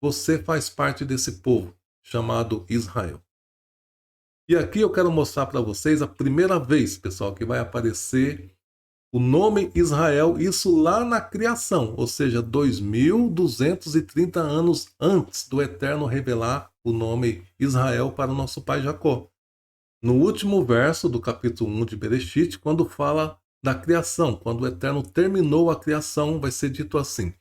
você faz parte desse povo chamado Israel. E aqui eu quero mostrar para vocês a primeira vez, pessoal, que vai aparecer o nome Israel, isso lá na criação, ou seja, 2230 anos antes do Eterno revelar o nome Israel para o nosso pai Jacó. No último verso do capítulo 1 de Bereshit, quando fala da criação, quando o Eterno terminou a criação, vai ser dito assim: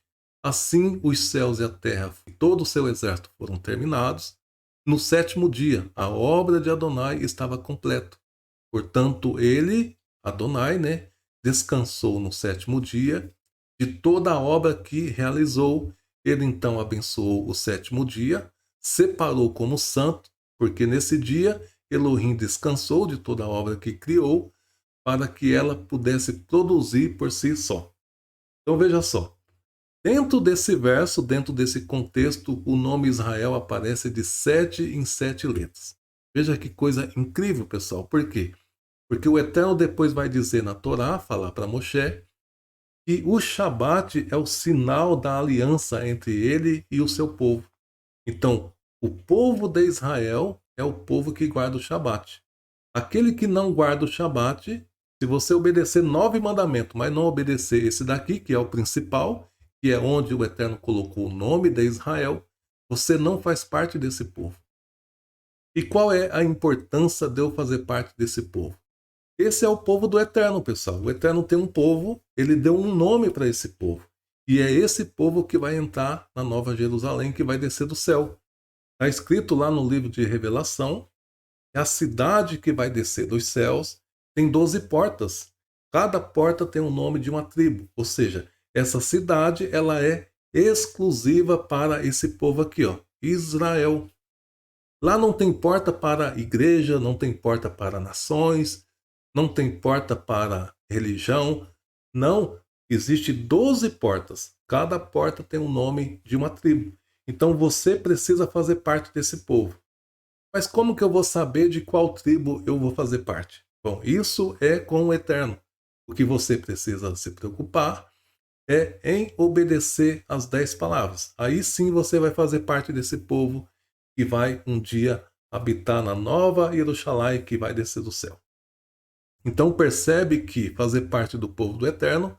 assim os céus e a terra e todo o seu exército foram terminados. No 7º dia, a obra de Adonai estava completa. Portanto, ele, Adonai, né, descansou no 7º dia de toda a obra que realizou. Ele então abençoou o 7º dia, separou como santo, porque nesse dia Elohim descansou de toda a obra que criou, para que ela pudesse produzir por si só. Então veja só, dentro desse verso, dentro desse contexto, o nome Israel aparece de 7 em 7 letras. Veja que coisa incrível, pessoal. Por quê? Porque o Eterno depois vai dizer na Torá, falar para Moshe, que o Shabat é o sinal da aliança entre ele e o seu povo. Então, o povo de Israel é o povo que guarda o Shabat. Aquele que não guarda o Shabat, se você obedecer 9 mandamentos, mas não obedecer esse daqui, que é o principal, que é onde o Eterno colocou o nome de Israel, você não faz parte desse povo. E qual é a importância de eu fazer parte desse povo? Esse é o povo do Eterno, pessoal. O Eterno tem um povo, ele deu um nome para esse povo. E é esse povo que vai entrar na Nova Jerusalém, que vai descer do céu. Está escrito lá no livro de Revelação, que a cidade que vai descer dos céus tem 12 portas. Cada porta tem o nome de uma tribo. Ou seja, essa cidade ela é exclusiva para esse povo aqui, ó, Israel. Lá não tem porta para igreja, não tem porta para nações, não tem porta para religião. Não, existe 12 portas. Cada porta tem o nome de uma tribo. Então você precisa fazer parte desse povo. Mas como que eu vou saber de qual tribo eu vou fazer parte? Bom, isso é com o Eterno. O que você precisa se preocupar é em obedecer às 10 palavras. Aí sim você vai fazer parte desse povo que vai um dia habitar na nova Jerusalém que vai descer do céu. Então percebe que fazer parte do povo do Eterno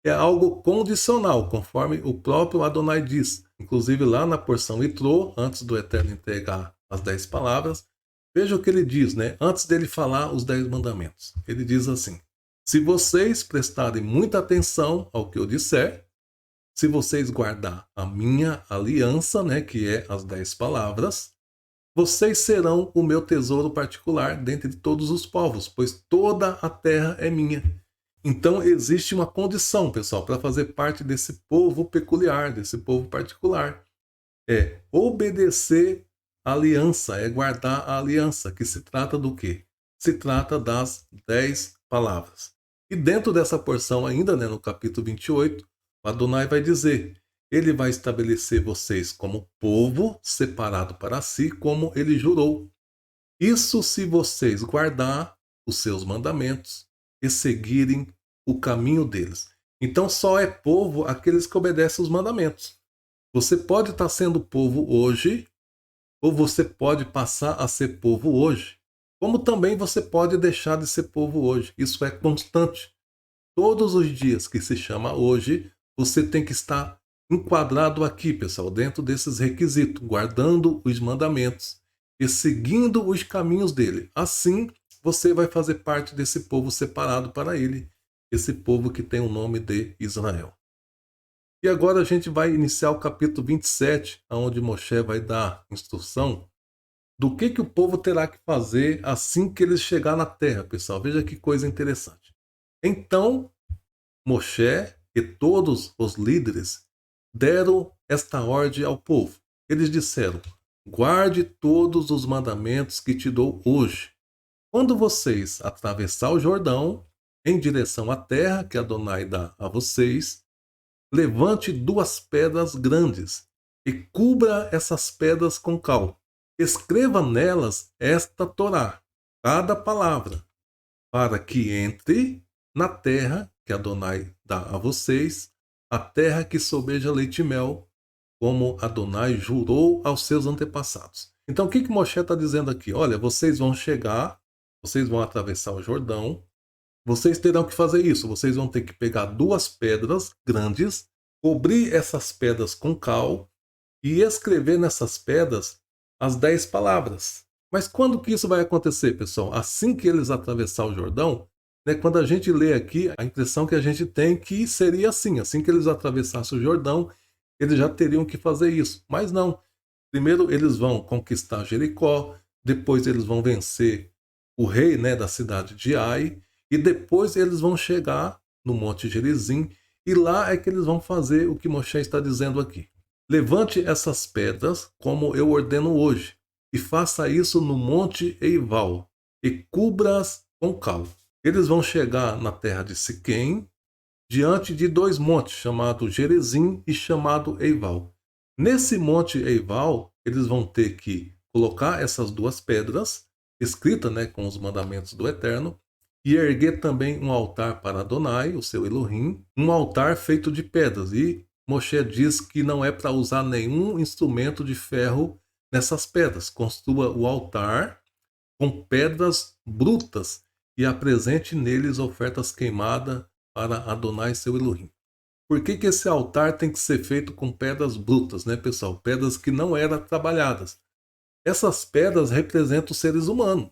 é algo condicional, conforme o próprio Adonai diz. Inclusive lá na porção Itrô, antes do Eterno entregar as 10 palavras, veja o que ele diz, né? Antes dele falar os 10 mandamentos. Ele diz assim: se vocês prestarem muita atenção ao que eu disser, se vocês guardar a minha aliança, né, que é as 10 palavras, vocês serão o meu tesouro particular dentre todos os povos, pois toda a terra é minha. Então existe uma condição, pessoal, para fazer parte desse povo peculiar, desse povo particular. É obedecer a aliança, é guardar a aliança, que se trata do quê? Se trata das 10 palavras. E dentro dessa porção ainda, né, no capítulo 28, o Adonai vai dizer: ele vai estabelecer vocês como povo separado para si, como ele jurou. Isso se vocês guardar os seus mandamentos e seguirem o caminho deles. Então só é povo aqueles que obedecem os mandamentos. Você pode estar sendo povo hoje, ou você pode passar a ser povo hoje, como também você pode deixar de ser povo hoje. Isso é constante. Todos os dias que se chama hoje, você tem que estar enquadrado aqui, pessoal, dentro desses requisitos, guardando os mandamentos e seguindo os caminhos dele. Assim, você vai fazer parte desse povo separado para ele, esse povo que tem o nome de Israel. E agora a gente vai iniciar o capítulo 27, onde Moshe vai dar instrução do que o povo terá que fazer assim que eles chegar na terra, pessoal. Veja que coisa interessante. Então, Moshe e todos os líderes deram esta ordem ao povo. Eles disseram: guarde todos os mandamentos que te dou hoje. Quando vocês atravessar o Jordão em direção à terra que Adonai dá a vocês, levante 2 pedras grandes e cubra essas pedras com cal. Escreva nelas esta Torá, cada palavra, para que entre na terra que Adonai dá a vocês, a terra que sobeja leite e mel, como Adonai jurou aos seus antepassados. Então o que Moshe está dizendo aqui? Olha, vocês vão chegar, vocês vão atravessar o Jordão, vocês terão que fazer isso, vocês vão ter que pegar 2 pedras grandes, cobrir essas pedras com cal e escrever nessas pedras as 10 palavras. Mas quando que isso vai acontecer, pessoal? Assim que eles atravessar o Jordão, né, quando a gente lê aqui, a impressão que a gente tem que seria assim que eles atravessassem o Jordão, eles já teriam que fazer isso. Mas não. Primeiro eles vão conquistar Jericó, depois eles vão vencer o rei, né, da cidade de Ai, e depois eles vão chegar no Monte Gerizim, e lá é que eles vão fazer o que Moshe está dizendo aqui. Levante essas pedras como eu ordeno hoje, e faça isso no Monte Eival, e cubra-as com cal. Eles vão chegar na terra de Siquém, diante de 2 montes, chamado Gerizim e chamado Eival. Nesse Monte Eival, eles vão ter que colocar essas 2 pedras, escritas, né, com os mandamentos do Eterno, e erguer também um altar para Adonai, o seu Elohim, um altar feito de pedras. E Moshe diz que não é para usar nenhum instrumento de ferro nessas pedras. Construa o altar com pedras brutas e apresente neles ofertas queimadas para Adonai, seu Elohim. Por que esse altar tem que ser feito com pedras brutas, né, pessoal? Pedras que não eram trabalhadas. Essas pedras representam os seres humanos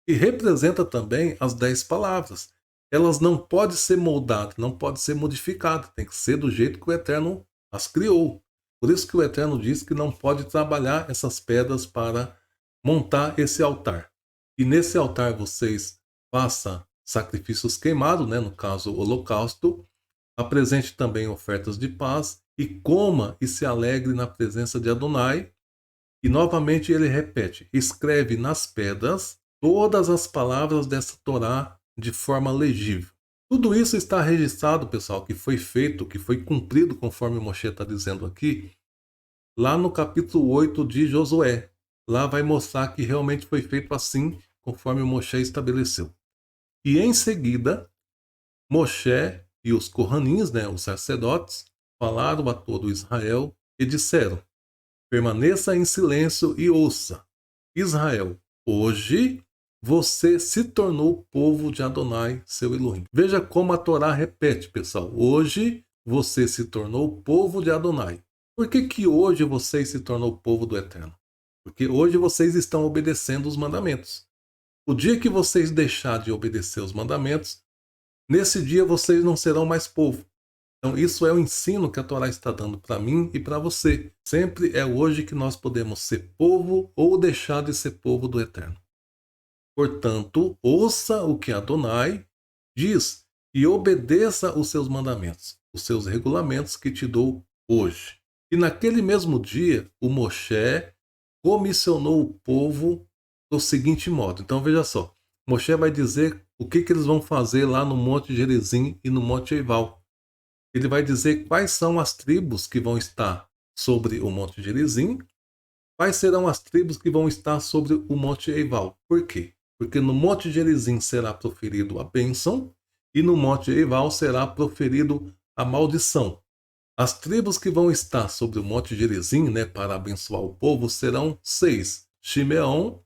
e representa também as 10 palavras. Elas não podem ser moldadas, não podem ser modificadas, tem que ser do jeito que o Eterno as criou. Por isso que o Eterno diz que não pode trabalhar essas pedras para montar esse altar. E nesse altar vocês façam sacrifícios queimados, né, no caso o holocausto, apresente também ofertas de paz e coma e se alegre na presença de Adonai. E novamente ele repete: escreve nas pedras todas as palavras dessa Torá de forma legível. Tudo isso está registrado, pessoal, que foi feito, que foi cumprido, conforme Moshe está dizendo aqui, lá no capítulo 8 de Josué. Lá vai mostrar que realmente foi feito assim, conforme Moshe estabeleceu. E em seguida, Moshe e os Kohanins, né, os sacerdotes, falaram a todo Israel e disseram: permaneça em silêncio e ouça. Israel, hoje você se tornou povo de Adonai, seu Elohim. Veja como a Torá repete, pessoal. Hoje você se tornou povo de Adonai. Por que que hoje vocês se tornou povo do Eterno? Porque hoje vocês estão obedecendo os mandamentos. O dia que vocês deixarem de obedecer os mandamentos, nesse dia vocês não serão mais povo. Então, isso é o ensino que a Torá está dando para mim e para você. Sempre é hoje que nós podemos ser povo ou deixar de ser povo do Eterno. Portanto, ouça o que Adonai diz e obedeça os seus mandamentos, os seus regulamentos que te dou hoje. E naquele mesmo dia, o Moshe comissionou o povo do seguinte modo. Então, veja só. Moshe vai dizer o que eles vão fazer lá no Monte Gerizim e no Monte Eival. Ele vai dizer quais são as tribos que vão estar sobre o Monte Gerizim, quais serão as tribos que vão estar sobre o Monte Eival. Por quê? Porque no Monte Gerizim será proferido a bênção e no Monte Eival será proferido a maldição. As tribos que vão estar sobre o Monte Gerizim, né, para abençoar o povo, serão 6. Shimeão,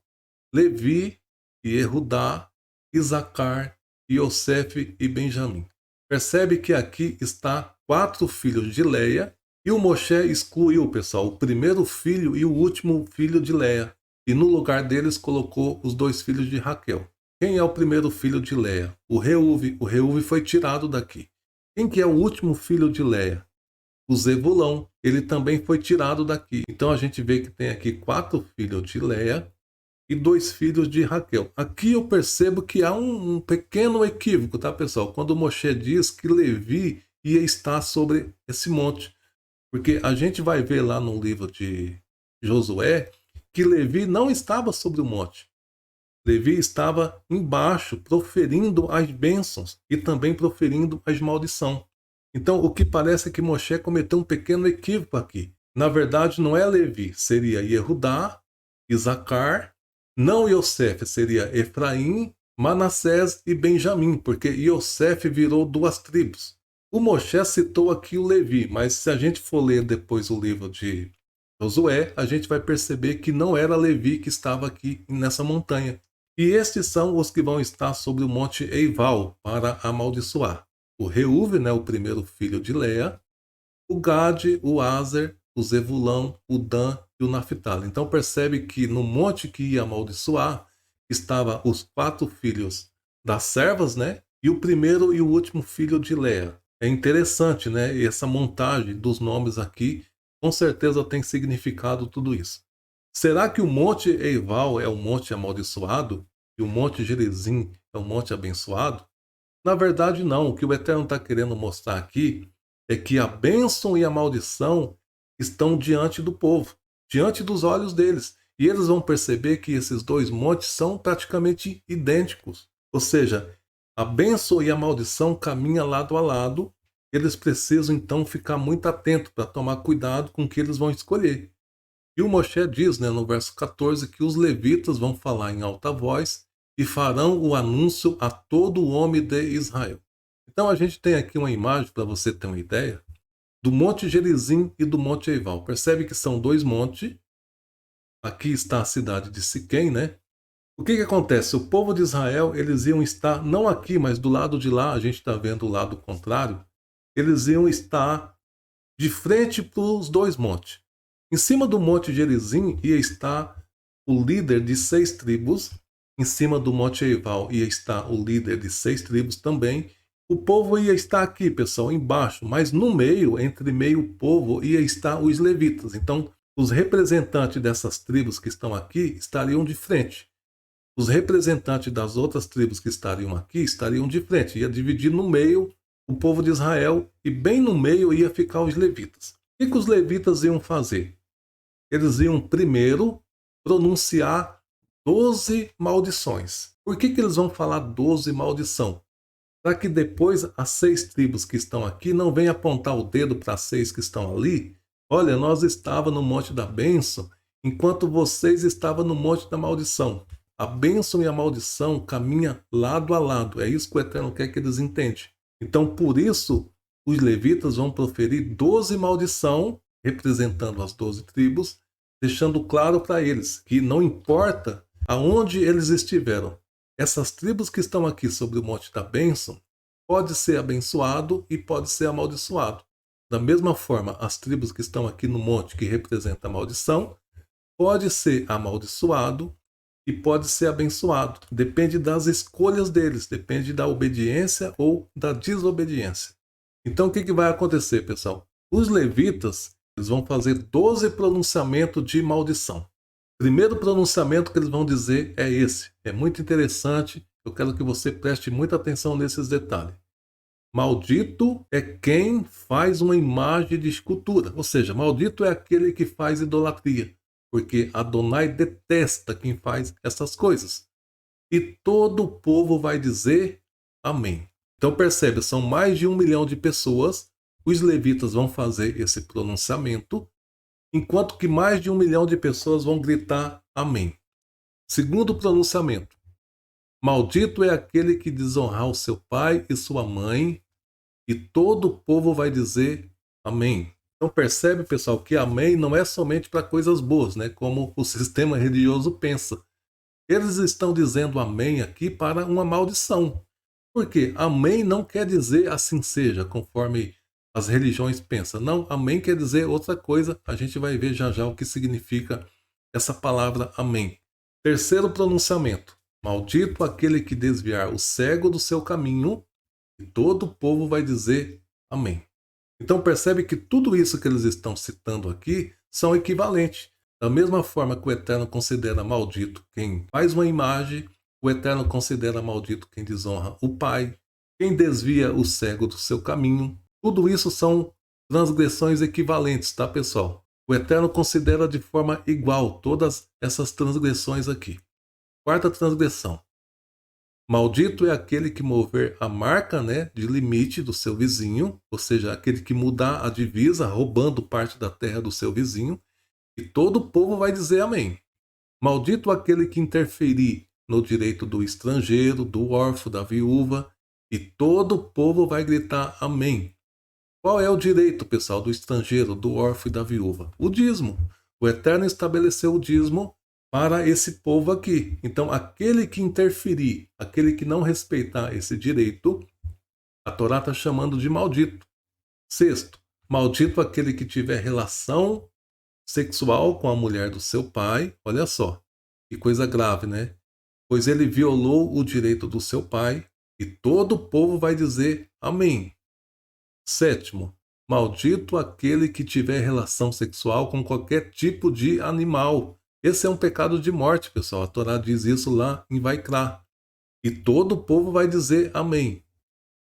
Levi, Yehudá, Isacar, Iosef e Benjamim. Percebe que aqui está 4 filhos de Leia e o Moshe excluiu, pessoal, o primeiro filho e o último filho de Leia. E no lugar deles colocou os 2 filhos de Raquel. Quem é o primeiro filho de Leia? O Reuve. O Reuve foi tirado daqui. Quem que é o último filho de Leia? O Zebulão. Ele também foi tirado daqui. Então a gente vê que tem aqui 4 filhos de Leia e 2 filhos de Raquel. Aqui eu percebo que há um pequeno equívoco, tá, pessoal? Quando Moshe diz que Levi ia estar sobre esse monte. Porque a gente vai ver lá no livro de Josué que Levi não estava sobre o monte. Levi estava embaixo, proferindo as bênçãos e também proferindo as maldições. Então, o que parece é que Moshe cometeu um pequeno equívoco aqui. Na verdade, não é Levi, seria Yehudá, Isacar, não Iosef, seria Efraim, Manassés e Benjamim, porque Iosef virou 2 tribos. O Moshe citou aqui o Levi, mas se a gente for ler depois o livro de Josué, a gente vai perceber que não era Levi que estava aqui nessa montanha. E estes são os que vão estar sobre o monte Eival para amaldiçoar. O Reuve, né, o primeiro filho de Leia, o Gade, o Aser, o Zevulão, o Dan e o Naphtali. Então percebe que no monte que ia amaldiçoar estavam os 4 filhos das servas, né, e o primeiro e o último filho de Leia. É interessante, né, essa montagem dos nomes aqui, com certeza tem significado tudo isso. Será que o monte Eival é o monte amaldiçoado e o monte Gerizim é o monte abençoado? Na verdade, não. O que o Eterno está querendo mostrar aqui é que a bênção e a maldição estão diante do povo, diante dos olhos deles. E eles vão perceber que esses 2 montes são praticamente idênticos. Ou seja, a bênção e a maldição caminham lado a lado. Eles precisam então ficar muito atentos para tomar cuidado com o que eles vão escolher. E o Moshe diz, né, no verso 14, que os levitas vão falar em alta voz e farão o anúncio a todo o homem de Israel. Então a gente tem aqui uma imagem para você ter uma ideia do Monte Gerizim e do Monte Eival. Percebe que são 2 montes. Aqui está a cidade de Siquém, né? O que acontece? O povo de Israel, eles iam estar, não aqui, mas do lado de lá, a gente está vendo o lado contrário, eles iam estar de frente para os 2 montes. Em cima do Monte Gerizim ia estar o líder de 6 tribos. Em cima do Monte Eival ia estar o líder de 6 tribos também. O povo ia estar aqui, pessoal, embaixo. Mas no meio, entre meio povo, ia estar os levitas. Então, os representantes dessas tribos que estão aqui estariam de frente. Os representantes das outras tribos que estariam aqui estariam de frente. Ia dividir no meio o povo de Israel e bem no meio ia ficar os levitas. O que os levitas iam fazer? Eles iam primeiro pronunciar 12 maldições. Por que eles vão falar 12 maldição? Para que depois as 6 tribos que estão aqui não venham apontar o dedo para as 6 que estão ali. Olha, nós estávamos no Monte da Bênção, enquanto vocês estavam no Monte da Maldição. A bênção e a maldição caminham lado a lado. É isso que o Eterno quer que eles entendam. Então, por isso, os levitas vão proferir 12 maldição, representando as 12 tribos, deixando claro para eles que não importa aonde eles estiveram, essas tribos que estão aqui sobre o Monte da Bênção, pode ser abençoado e pode ser amaldiçoado. Da mesma forma, as tribos que estão aqui no monte, que representa a maldição, pode ser amaldiçoado e pode ser abençoado. Depende das escolhas deles, depende da obediência ou da desobediência. Então, o que vai acontecer, pessoal? Os levitas, eles vão fazer 12 pronunciamentos de maldição. O primeiro pronunciamento que eles vão dizer é esse. É muito interessante. Eu quero que você preste muita atenção nesses detalhes. Maldito é quem faz uma imagem de escultura. Ou seja, maldito é aquele que faz idolatria. Porque Adonai detesta quem faz essas coisas. E todo o povo vai dizer amém. Então percebe, são mais de 1 milhão de pessoas. Os levitas vão fazer esse pronunciamento, enquanto que mais de 1 milhão de pessoas vão gritar amém. Segundo pronunciamento. Maldito é aquele que desonrar o seu pai e sua mãe, e todo o povo vai dizer amém. Então percebe, pessoal, que amém não é somente para coisas boas, né? Como o sistema religioso pensa. Eles estão dizendo amém aqui para uma maldição. Porque amém não quer dizer assim seja, conforme as religiões pensam. Não, amém quer dizer outra coisa. A gente vai ver já já o que significa essa palavra amém. Terceiro pronunciamento. Maldito aquele que desviar o cego do seu caminho, e todo o povo vai dizer amém. Então percebe que tudo isso que eles estão citando aqui são equivalentes. Da mesma forma que o Eterno considera maldito quem faz uma imagem, o Eterno considera maldito quem desonra o Pai, quem desvia o cego do seu caminho. Tudo isso são transgressões equivalentes, tá, pessoal? O Eterno considera de forma igual todas essas transgressões aqui. Quarta transgressão. Maldito é aquele que mover a marca, né, de limite do seu vizinho, ou seja, aquele que mudar a divisa, roubando parte da terra do seu vizinho, e todo o povo vai dizer amém. Maldito aquele que interferir no direito do estrangeiro, do órfão, da viúva, e todo o povo vai gritar amém. Qual é o direito, pessoal, do estrangeiro, do órfão e da viúva? O dízimo. O Eterno estabeleceu o dízimo para esse povo aqui. Então, aquele que interferir, aquele que não respeitar esse direito, a Torá está chamando de maldito. Sexto, maldito aquele que tiver relação sexual com a mulher do seu pai. Olha só, que coisa grave, né? Pois ele violou o direito do seu pai, e todo o povo vai dizer amém. Sétimo, maldito aquele que tiver relação sexual com qualquer tipo de animal. Esse é um pecado de morte, pessoal. A Torá diz isso lá em Vaikra. E todo o povo vai dizer amém.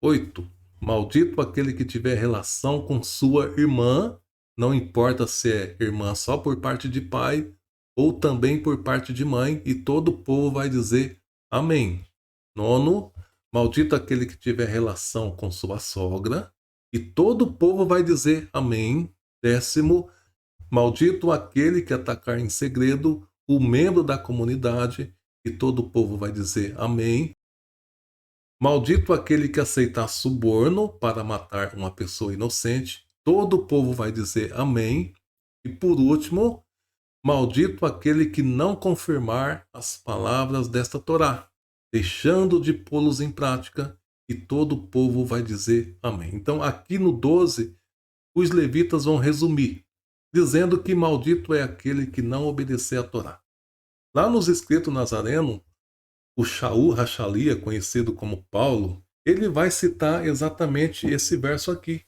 8. Maldito aquele que tiver relação com sua irmã, não importa se é irmã só por parte de pai ou também por parte de mãe, e todo o povo vai dizer amém. 9. Maldito aquele que tiver relação com sua sogra, e todo o povo vai dizer amém. 10º, maldito aquele que atacar em segredo o membro da comunidade, e todo o povo vai dizer amém. Maldito aquele que aceitar suborno para matar uma pessoa inocente, todo o povo vai dizer amém. E por último, maldito aquele que não confirmar as palavras desta Torá, deixando de pô-los em prática, e todo o povo vai dizer amém. Então aqui no 12, os levitas vão resumir, dizendo que maldito é aquele que não obedecer à Torá. Lá nos escritos nazarenos, o Shaul Rachalia, conhecido como Paulo, ele vai citar exatamente esse verso aqui,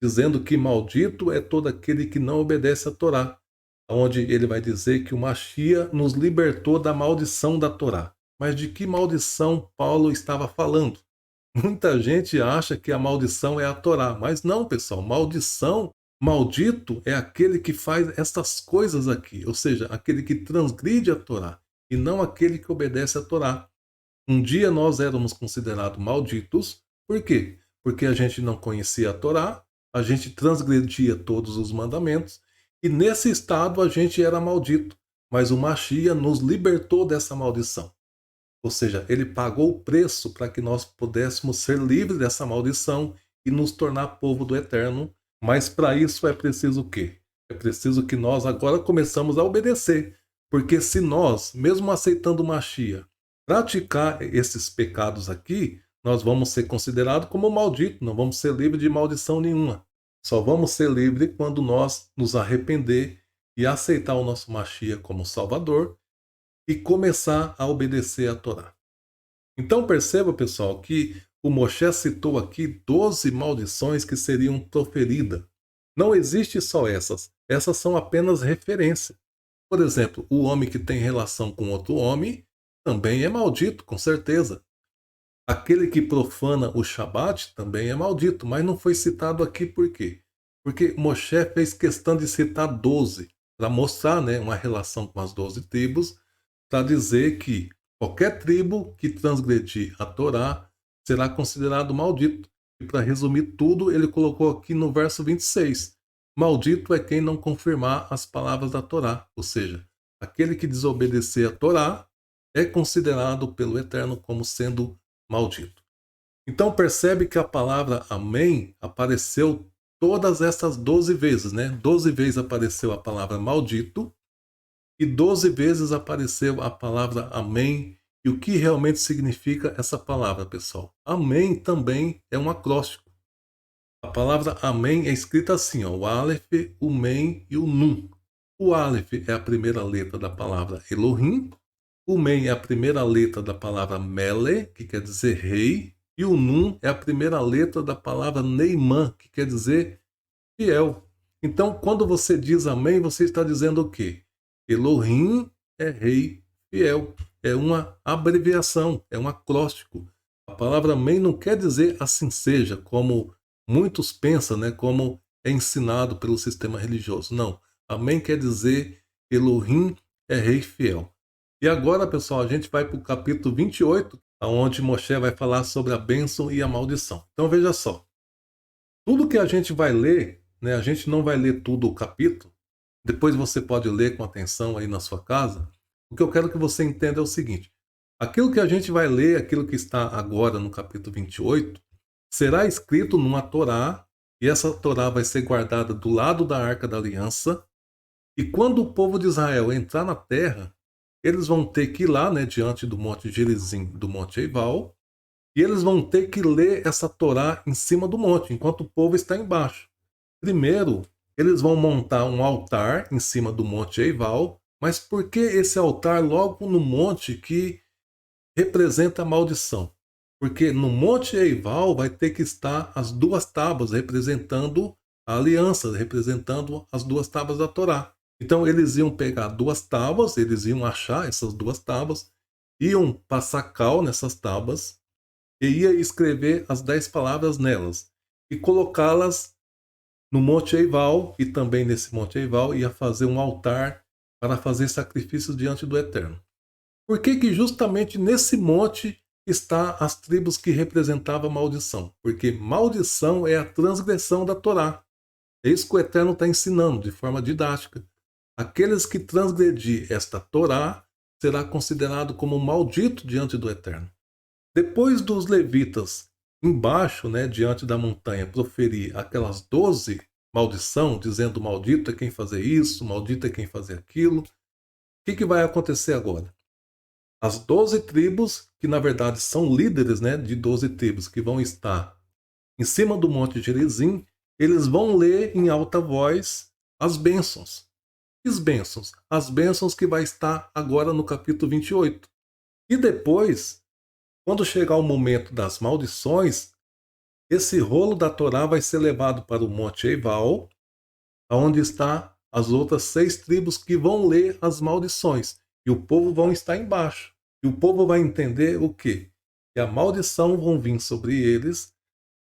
dizendo que maldito é todo aquele que não obedece à Torá, onde ele vai dizer que o Machia nos libertou da maldição da Torá. Mas de que maldição Paulo estava falando? Muita gente acha que a maldição é a Torá, mas não, pessoal. Maldito é aquele que faz estas coisas aqui, ou seja, aquele que transgride a Torá, e não aquele que obedece à Torá. Um dia nós éramos considerados malditos. Por quê? Porque a gente não conhecia a Torá, a gente transgredia todos os mandamentos, e nesse estado a gente era maldito. Mas o Machia nos libertou dessa maldição. Ou seja, ele pagou o preço para que nós pudéssemos ser livres dessa maldição e nos tornar povo do Eterno. Mas para isso é preciso o quê? É preciso que nós agora começamos a obedecer. Porque se nós, mesmo aceitando o Machia, praticar esses pecados aqui, nós vamos ser considerados como malditos, não vamos ser livres de maldição nenhuma. Só vamos ser livres quando nós nos arrepender e aceitar o nosso Machia como Salvador e começar a obedecer a Torá. Então perceba, pessoal, que o Moshe citou aqui 12 maldições que seriam proferidas. Não existe só essas. Essas são apenas referência. Por exemplo, o homem que tem relação com outro homem também é maldito, com certeza. Aquele que profana o Shabat também é maldito, mas não foi citado aqui por quê? Porque Moshe fez questão de citar 12, para mostrar, né, uma relação com as 12 tribos, para dizer que qualquer tribo que transgredir a Torá será considerado maldito. E para resumir tudo, ele colocou aqui no verso 26. Maldito é quem não confirmar as palavras da Torá. Ou seja, aquele que desobedecer a Torá é considerado pelo Eterno como sendo maldito. Então percebe que a palavra amém apareceu todas essas 12 vezes, né? 12 vezes apareceu a palavra maldito e 12 vezes apareceu a palavra amém. E o que realmente significa essa palavra, pessoal? Amém também é um acróstico. A palavra amém é escrita assim, ó, o Aleph, o Mem e o Nun. O Aleph é a primeira letra da palavra Elohim, o Mem é a primeira letra da palavra Mele, que quer dizer rei, e o Nun é a primeira letra da palavra Neiman, que quer dizer fiel. Então, quando você diz amém, você está dizendo o quê? Elohim é rei fiel. É uma abreviação, é um acróstico. A palavra amém não quer dizer assim seja, como muitos pensam, né, como é ensinado pelo sistema religioso. Não. Amém quer dizer Elohim é rei fiel. E agora, pessoal, a gente vai para o capítulo 28, onde Moshe vai falar sobre a bênção e a maldição. Então veja só. Tudo que a gente vai ler, né, a gente não vai ler tudo o capítulo. Depois você pode ler com atenção aí na sua casa. O que eu quero que você entenda é o seguinte. Aquilo que a gente vai ler, aquilo que está agora no capítulo 28, será escrito numa Torá, e essa Torá vai ser guardada do lado da Arca da Aliança. E quando o povo de Israel entrar na terra, eles vão ter que ir lá, né, diante do Monte Gerizim, do Monte Eival, e eles vão ter que ler essa Torá em cima do monte, enquanto o povo está embaixo. Primeiro, eles vão montar um altar em cima do Monte Eival, mas por que esse altar logo no monte que representa a maldição? Porque no Monte Eival vai ter que estar as duas tábuas representando a aliança, representando as duas tábuas da Torá. Então eles iam pegar duas tábuas, eles iam achar essas duas tábuas, iam passar cal nessas tábuas e ia escrever as 10 palavras nelas e colocá-las no Monte Eival, e também nesse Monte Eival ia fazer um altar para fazer sacrifícios diante do Eterno. Por que que justamente nesse monte está as tribos que representavam a maldição? Porque maldição é a transgressão da Torá. É isso que o Eterno está ensinando de forma didática. Aqueles que transgredir esta Torá será considerado como maldito diante do Eterno. Depois dos levitas embaixo, né, diante da montanha, proferir aquelas 12 maldição, dizendo maldito é quem fazer isso, maldito é quem fazer aquilo, o que vai acontecer agora? As 12 tribos, que na verdade são líderes, né, de 12 tribos, que vão estar em cima do Monte Gerizim, eles vão ler em alta voz as bênçãos. As bênçãos? As bênçãos que vai estar agora no capítulo 28. E depois, quando chegar o momento das maldições, esse rolo da Torá vai ser levado para o Monte Eival, onde está as outras 6 tribos que vão ler as maldições. E o povo vão estar embaixo. E o povo vai entender o quê? Que a maldição vão vir sobre eles,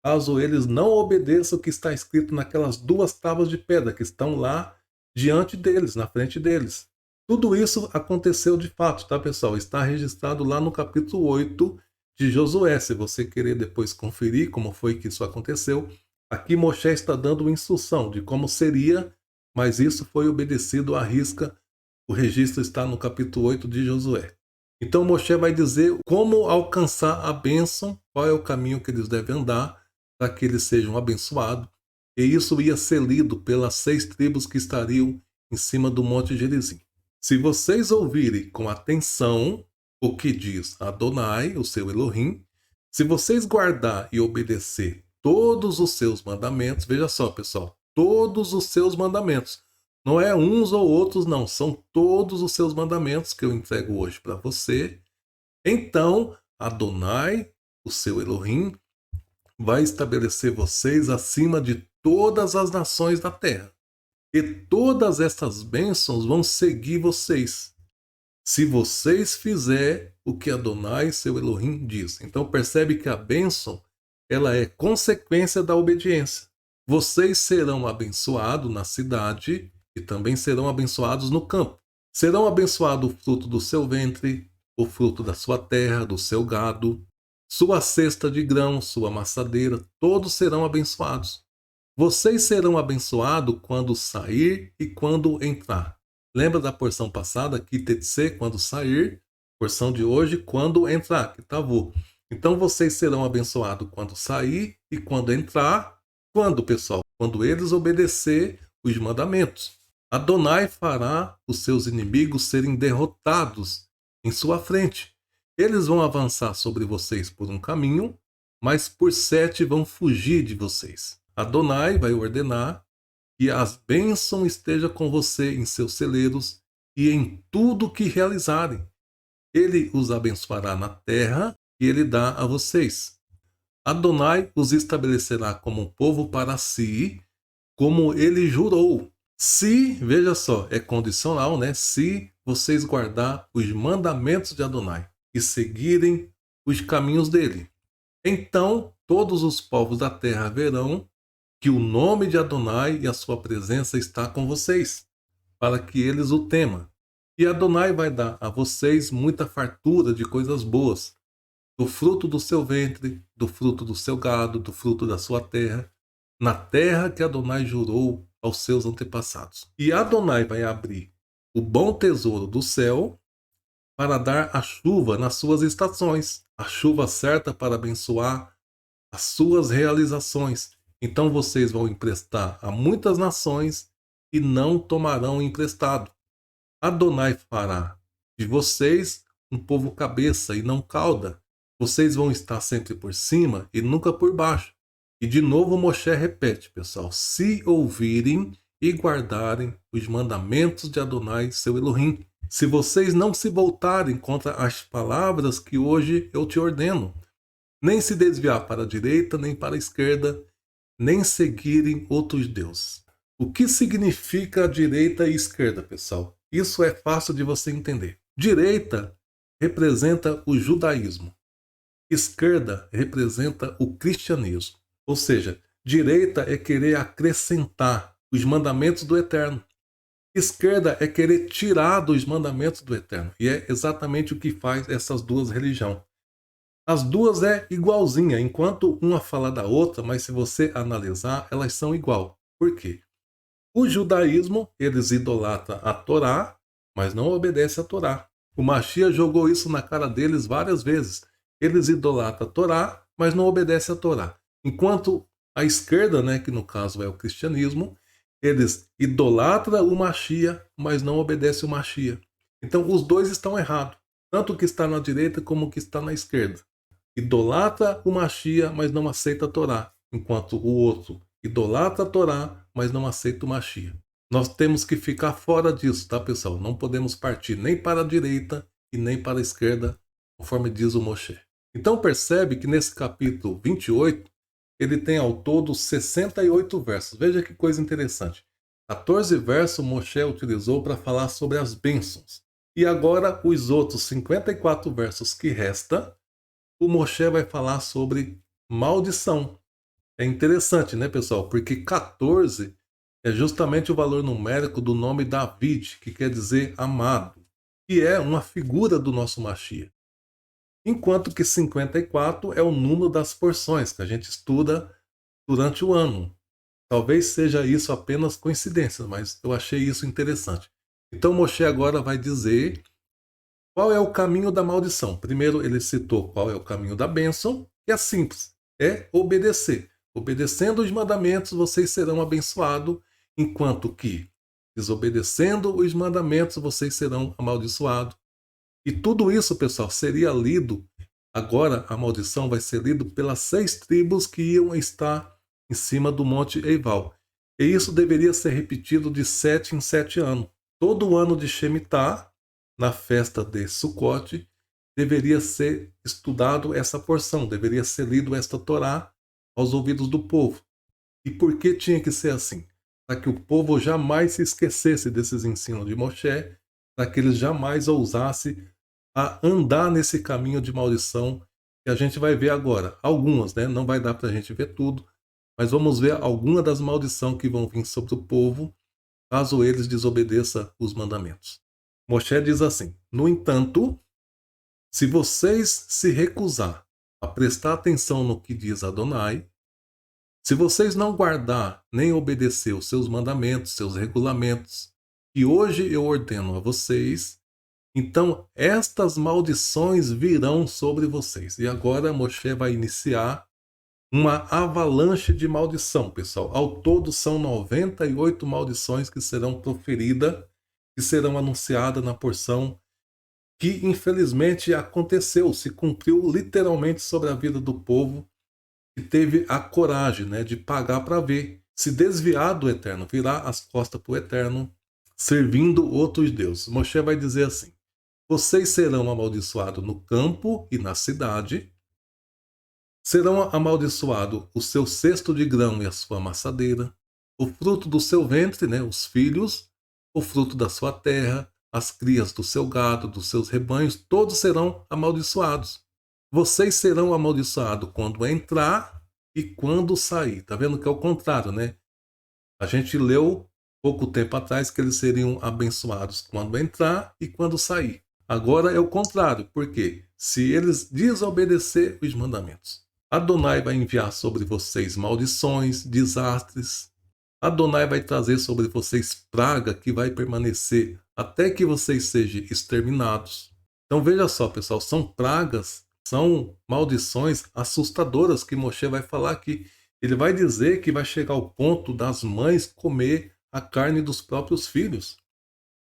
caso eles não obedeçam o que está escrito naquelas 2 tábuas de pedra que estão lá diante deles, na frente deles. Tudo isso aconteceu de fato, tá, pessoal? Está registrado lá no capítulo 8 de Josué. Se você querer depois conferir como foi que isso aconteceu, aqui Moshe está dando uma instrução de como seria, mas isso foi obedecido à risca. O registro está no capítulo 8 de Josué. Então Moshe vai dizer como alcançar a bênção, qual é o caminho que eles devem andar para que eles sejam abençoados. E isso ia ser lido pelas 6 tribos que estariam em cima do Monte Gerizim. Se vocês ouvirem com atenção o que diz Adonai, o seu Elohim, se vocês guardar e obedecer todos os seus mandamentos, veja só, pessoal, todos os seus mandamentos, não é uns ou outros, não, são todos os seus mandamentos que eu entrego hoje para você. Então, Adonai, o seu Elohim, vai estabelecer vocês acima de todas as nações da terra. E todas essas bênçãos vão seguir vocês, se vocês fizerem o que Adonai, seu Elohim, diz. Então percebe que a bênção, ela é consequência da obediência. Vocês serão abençoados na cidade e também serão abençoados no campo. Serão abençoados o fruto do seu ventre, o fruto da sua terra, do seu gado, sua cesta de grão, sua amassadeira, todos serão abençoados. Vocês serão abençoados quando sair e quando entrar. Lembra da porção passada, Kitetse, quando sair, porção de hoje, quando entrar, Kitavu. Então vocês serão abençoados quando sair e quando entrar. Quando, pessoal? Quando eles obedecer os mandamentos. Adonai fará os seus inimigos serem derrotados em sua frente. Eles vão avançar sobre vocês por um caminho, mas por 7 vão fugir de vocês. Adonai vai ordenar que as bênçãos estejam com você em seus celeiros e em tudo que realizarem. Ele os abençoará na terra que ele dá a vocês. Adonai os estabelecerá como um povo para si, como ele jurou. Se, veja só, é condicional, né? Se vocês guardar os mandamentos de Adonai e seguirem os caminhos dele. Então todos os povos da terra verão que o nome de Adonai e a sua presença está com vocês, para que eles o temam. E Adonai vai dar a vocês muita fartura de coisas boas, do fruto do seu ventre, do fruto do seu gado, do fruto da sua terra, na terra que Adonai jurou aos seus antepassados. E Adonai vai abrir o bom tesouro do céu para dar a chuva nas suas estações, a chuva certa para abençoar as suas realizações. Então vocês vão emprestar a muitas nações e não tomarão emprestado. Adonai fará de vocês um povo cabeça e não cauda. Vocês vão estar sempre por cima e nunca por baixo. E de novo Moshe repete, pessoal, se ouvirem e guardarem os mandamentos de Adonai, seu Elohim. Se vocês não se voltarem contra as palavras que hoje eu te ordeno, nem se desviar para a direita nem para a esquerda, nem seguirem outros deuses. O que significa direita e esquerda, pessoal? Isso é fácil de você entender. Direita representa o judaísmo. Esquerda representa o cristianismo. Ou seja, direita é querer acrescentar os mandamentos do Eterno. Esquerda é querer tirar dos mandamentos do Eterno. E é exatamente o que faz essas duas religiões. As duas é igualzinha, enquanto uma fala da outra, mas se você analisar, elas são igual. Por quê? O judaísmo, eles idolatram a Torá, mas não obedecem a Torá. O Mashiach jogou isso na cara deles várias vezes. Eles idolatram a Torá, mas não obedecem a Torá. Enquanto a esquerda, né, que no caso é o cristianismo, eles idolatram o Mashiach, mas não obedecem o Mashiach. Então os dois estão errados, tanto o que está na direita como o que está na esquerda. Idolatra o Mashiach, mas não aceita a Torá, enquanto o outro idolatra a Torá, mas não aceita o Mashiach. Nós temos que ficar fora disso, tá, pessoal? Não podemos partir nem para a direita e nem para a esquerda, conforme diz o Moshe. Então percebe que nesse capítulo 28, ele tem ao todo 68 versos. Veja que coisa interessante. 14 versos Moshe utilizou para falar sobre as bênçãos. E agora os outros 54 versos que restam, o Moshe vai falar sobre maldição. É interessante, né, pessoal? Porque 14 é justamente o valor numérico do nome David, que quer dizer amado, que é uma figura do nosso Mashiach. Enquanto que 54 é o número das porções que a gente estuda durante o ano. Talvez seja isso apenas coincidência, mas eu achei isso interessante. Então Moshe agora vai dizer Qual é o caminho da maldição? Primeiro ele citou qual é o caminho da bênção, que é simples, é obedecer. Obedecendo os mandamentos, vocês serão abençoados, enquanto que, desobedecendo os mandamentos, vocês serão amaldiçoados. E tudo isso, pessoal, seria lido, agora a maldição vai ser lido pelas 6 tribos que iam estar em cima do Monte Eival. E isso deveria ser repetido de 7 em 7 anos. Todo ano de Shemitah, na festa de Sukkot, deveria ser estudado essa porção, deveria ser lido esta Torá aos ouvidos do povo. E por que tinha que ser assim? Para que o povo jamais se esquecesse desses ensinos de Moshe, para que eles jamais ousassem a andar nesse caminho de maldição que a gente vai ver agora. Algumas, né? Não vai dar para a gente ver tudo, mas vamos ver algumas das maldições que vão vir sobre o povo caso eles desobedeçam os mandamentos. Moshe diz assim: no entanto, se vocês se recusar a prestar atenção no que diz Adonai, se vocês não guardar nem obedecer os seus mandamentos, seus regulamentos, que hoje eu ordeno a vocês, então estas maldições virão sobre vocês. E agora Moshe vai iniciar uma avalanche de maldição, pessoal. Ao todo são 98 maldições que serão proferidas, que serão anunciadas na porção que infelizmente aconteceu, se cumpriu literalmente sobre a vida do povo, que teve a coragem, né, de pagar para ver, se desviar do Eterno, virar as costas para o Eterno, servindo outros deuses. Moshe vai dizer assim: vocês serão amaldiçoados no campo e na cidade, serão amaldiçoados o seu cesto de grão e a sua amassadeira, o fruto do seu ventre, né, os filhos, o fruto da sua terra, as crias do seu gado, dos seus rebanhos, todos serão amaldiçoados. Vocês serão amaldiçoados quando entrar e quando sair. Tá vendo que é o contrário, né? A gente leu pouco tempo atrás que eles seriam abençoados quando entrar e quando sair. Agora é o contrário, porque se eles desobedecer os mandamentos, Adonai vai enviar sobre vocês maldições, desastres. Adonai vai trazer sobre vocês praga que vai permanecer até que vocês sejam exterminados. Então veja só, pessoal, são pragas, são maldições assustadoras que Moshe vai falar aqui. Ele vai dizer que vai chegar ao ponto das mães comer a carne dos próprios filhos.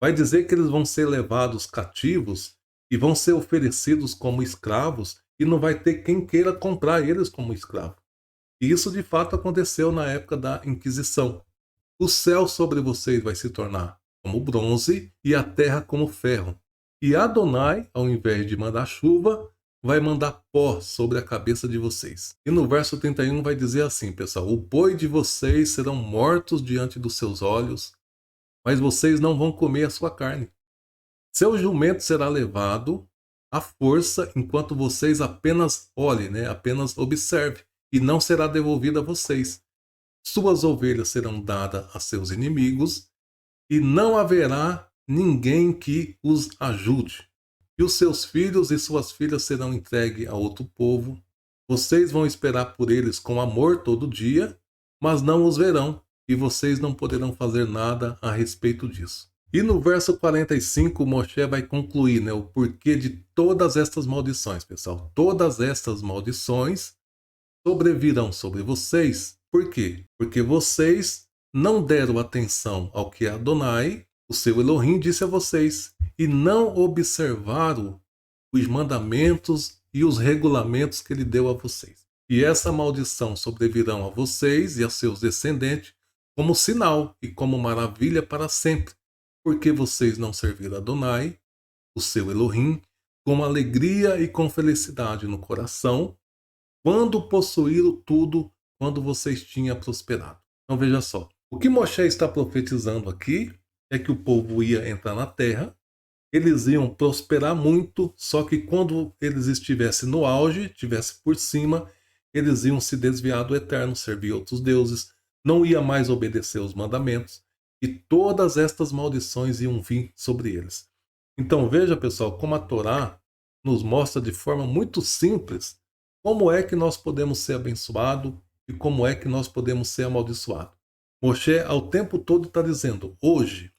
Vai dizer que eles vão ser levados cativos e vão ser oferecidos como escravos e não vai ter quem queira comprar eles como escravo. E isso de fato aconteceu na época da Inquisição. O céu sobre vocês vai se tornar como bronze e a terra como ferro. E Adonai, ao invés de mandar chuva, vai mandar pó sobre a cabeça de vocês. E no verso 31 vai dizer assim, pessoal: o boi de vocês serão mortos diante dos seus olhos, mas vocês não vão comer a sua carne. Seu jumento será levado à força enquanto vocês apenas olhem, né? Apenas observem, e não será devolvido a vocês. Suas ovelhas serão dadas a seus inimigos, e não haverá ninguém que os ajude. E os seus filhos e suas filhas serão entregues a outro povo. Vocês vão esperar por eles com amor todo dia, mas não os verão, e vocês não poderão fazer nada a respeito disso. E no verso 45, Moshe vai concluir, né, o porquê de todas estas maldições, pessoal. Todas estas maldições sobrevirão sobre vocês. Por quê? Porque vocês não deram atenção ao que Adonai, o seu Elohim, disse a vocês, e não observaram os mandamentos e os regulamentos que ele deu a vocês. E essa maldição sobrevirão a vocês e a seus descendentes como sinal e como maravilha para sempre, porque vocês não serviram a Adonai, o seu Elohim, com alegria e com felicidade no coração, quando possuíram tudo, quando vocês tinham prosperado. Então veja só, o que Moshe está profetizando aqui é que o povo ia entrar na terra, eles iam prosperar muito, só que quando eles estivessem no auge, estivessem por cima, eles iam se desviar do Eterno, servir outros deuses, não ia mais obedecer os mandamentos, e todas estas maldições iam vir sobre eles. Então veja, pessoal, como a Torá nos mostra de forma muito simples como é que nós podemos ser abençoados e como é que nós podemos ser amaldiçoados. Moshe ao tempo todo está dizendo: hoje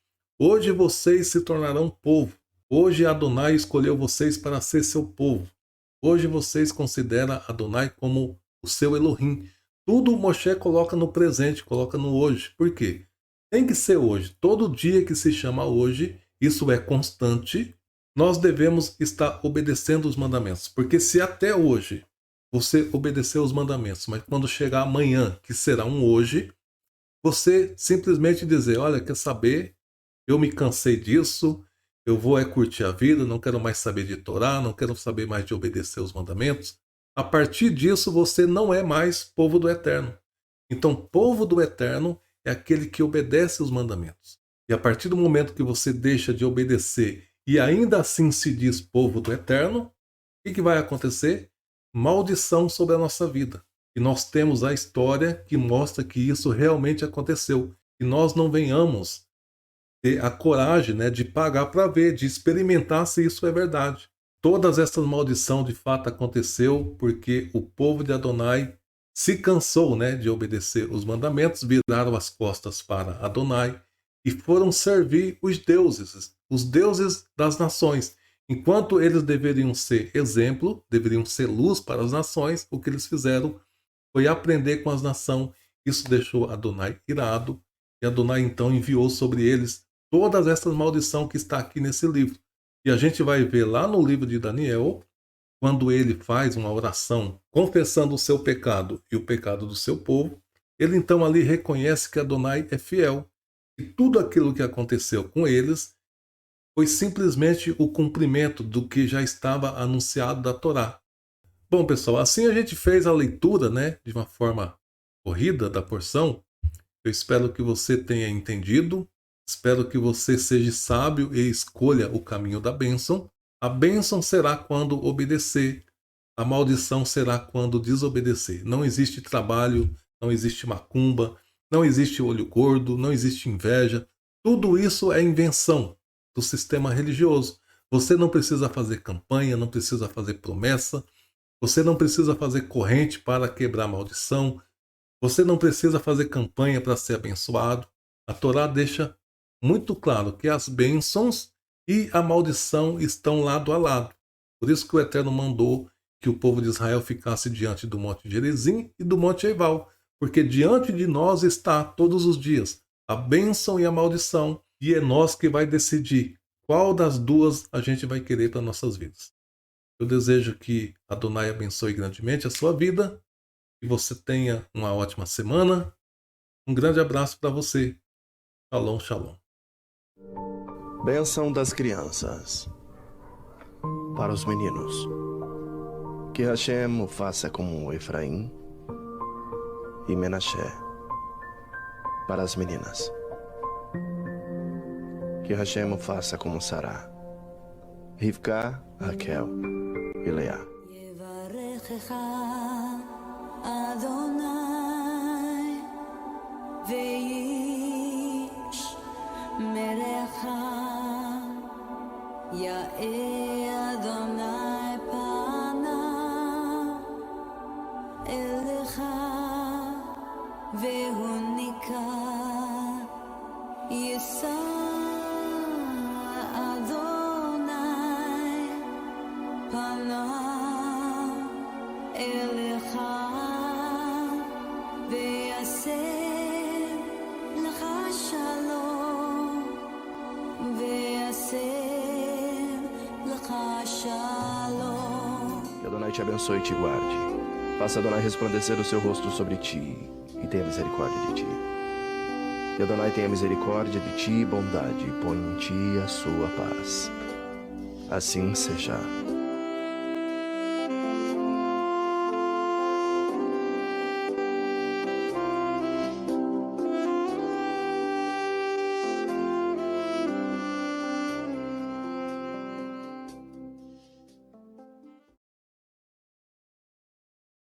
vocês se tornarão povo. Hoje Adonai escolheu vocês para ser seu povo. Hoje vocês consideram Adonai como o seu Elohim. Tudo Moshe coloca no presente, coloca no hoje. Por quê? Tem que ser hoje. Todo dia que se chama hoje, isso é constante, nós devemos estar obedecendo os mandamentos. Porque se até hoje você obedeceu os mandamentos, mas quando chegar amanhã, que será um hoje, você simplesmente dizer, olha, quer saber? Eu me cansei disso, eu vou curtir a vida, não quero mais saber de Torá, não quero saber mais de obedecer os mandamentos. A partir disso, você não é mais povo do Eterno. Então, povo do Eterno é aquele que obedece os mandamentos. E a partir do momento que você deixa de obedecer e ainda assim se diz povo do Eterno, o que vai acontecer? Maldição sobre a nossa vida. E nós temos a história que mostra que isso realmente aconteceu. E nós não venhamos ter a coragem, né, de pagar para ver, de experimentar se isso é verdade. Todas essas maldições de fato aconteceu porque o povo de Adonai se cansou, né, de obedecer os mandamentos, viraram as costas para Adonai e foram servir os deuses das nações. Enquanto eles deveriam ser exemplo, deveriam ser luz para as nações, o que eles fizeram foi aprender com as nações. Isso deixou Adonai irado, e Adonai então enviou sobre eles todas essas maldições que está aqui nesse livro. E a gente vai ver lá no livro de Daniel, quando ele faz uma oração confessando o seu pecado e o pecado do seu povo, ele então ali reconhece que Adonai é fiel. E tudo aquilo que aconteceu com eles foi simplesmente o cumprimento do que já estava anunciado da Torá. Bom, pessoal, assim a gente fez a leitura, né, de uma forma corrida da porção. Eu espero que você tenha entendido, espero que você seja sábio e escolha o caminho da bênção. A bênção será quando obedecer, a maldição será quando desobedecer. Não existe trabalho, não existe macumba, não existe olho gordo, não existe inveja. Tudo isso é invenção do sistema religioso. Você não precisa fazer campanha, não precisa fazer promessa, você não precisa fazer corrente para quebrar a maldição, você não precisa fazer campanha para ser abençoado. A Torá deixa muito claro que as bênçãos e a maldição estão lado a lado. Por isso que o Eterno mandou que o povo de Israel ficasse diante do Monte Gerizim e do Monte Eival, porque diante de nós está todos os dias a bênção e a maldição, e é nós que vai decidir qual das duas a gente vai querer para nossas vidas. Eu desejo que Adonai abençoe grandemente a sua vida, que você tenha uma ótima semana. Um grande abraço para você. Shalom, shalom. Bênção das crianças. Para os meninos. Que Hashem o faça como Efraim e Menashe. Para as meninas. Que Hashem o faça como Sará, Rivka, Raquel e Leá. Que Adonai te abençoe e te guarde. Faça Adonai resplandecer o seu rosto sobre ti e tenha misericórdia de ti. Que Adonai tenha misericórdia de ti e bondade e põe em ti a sua paz. Assim seja.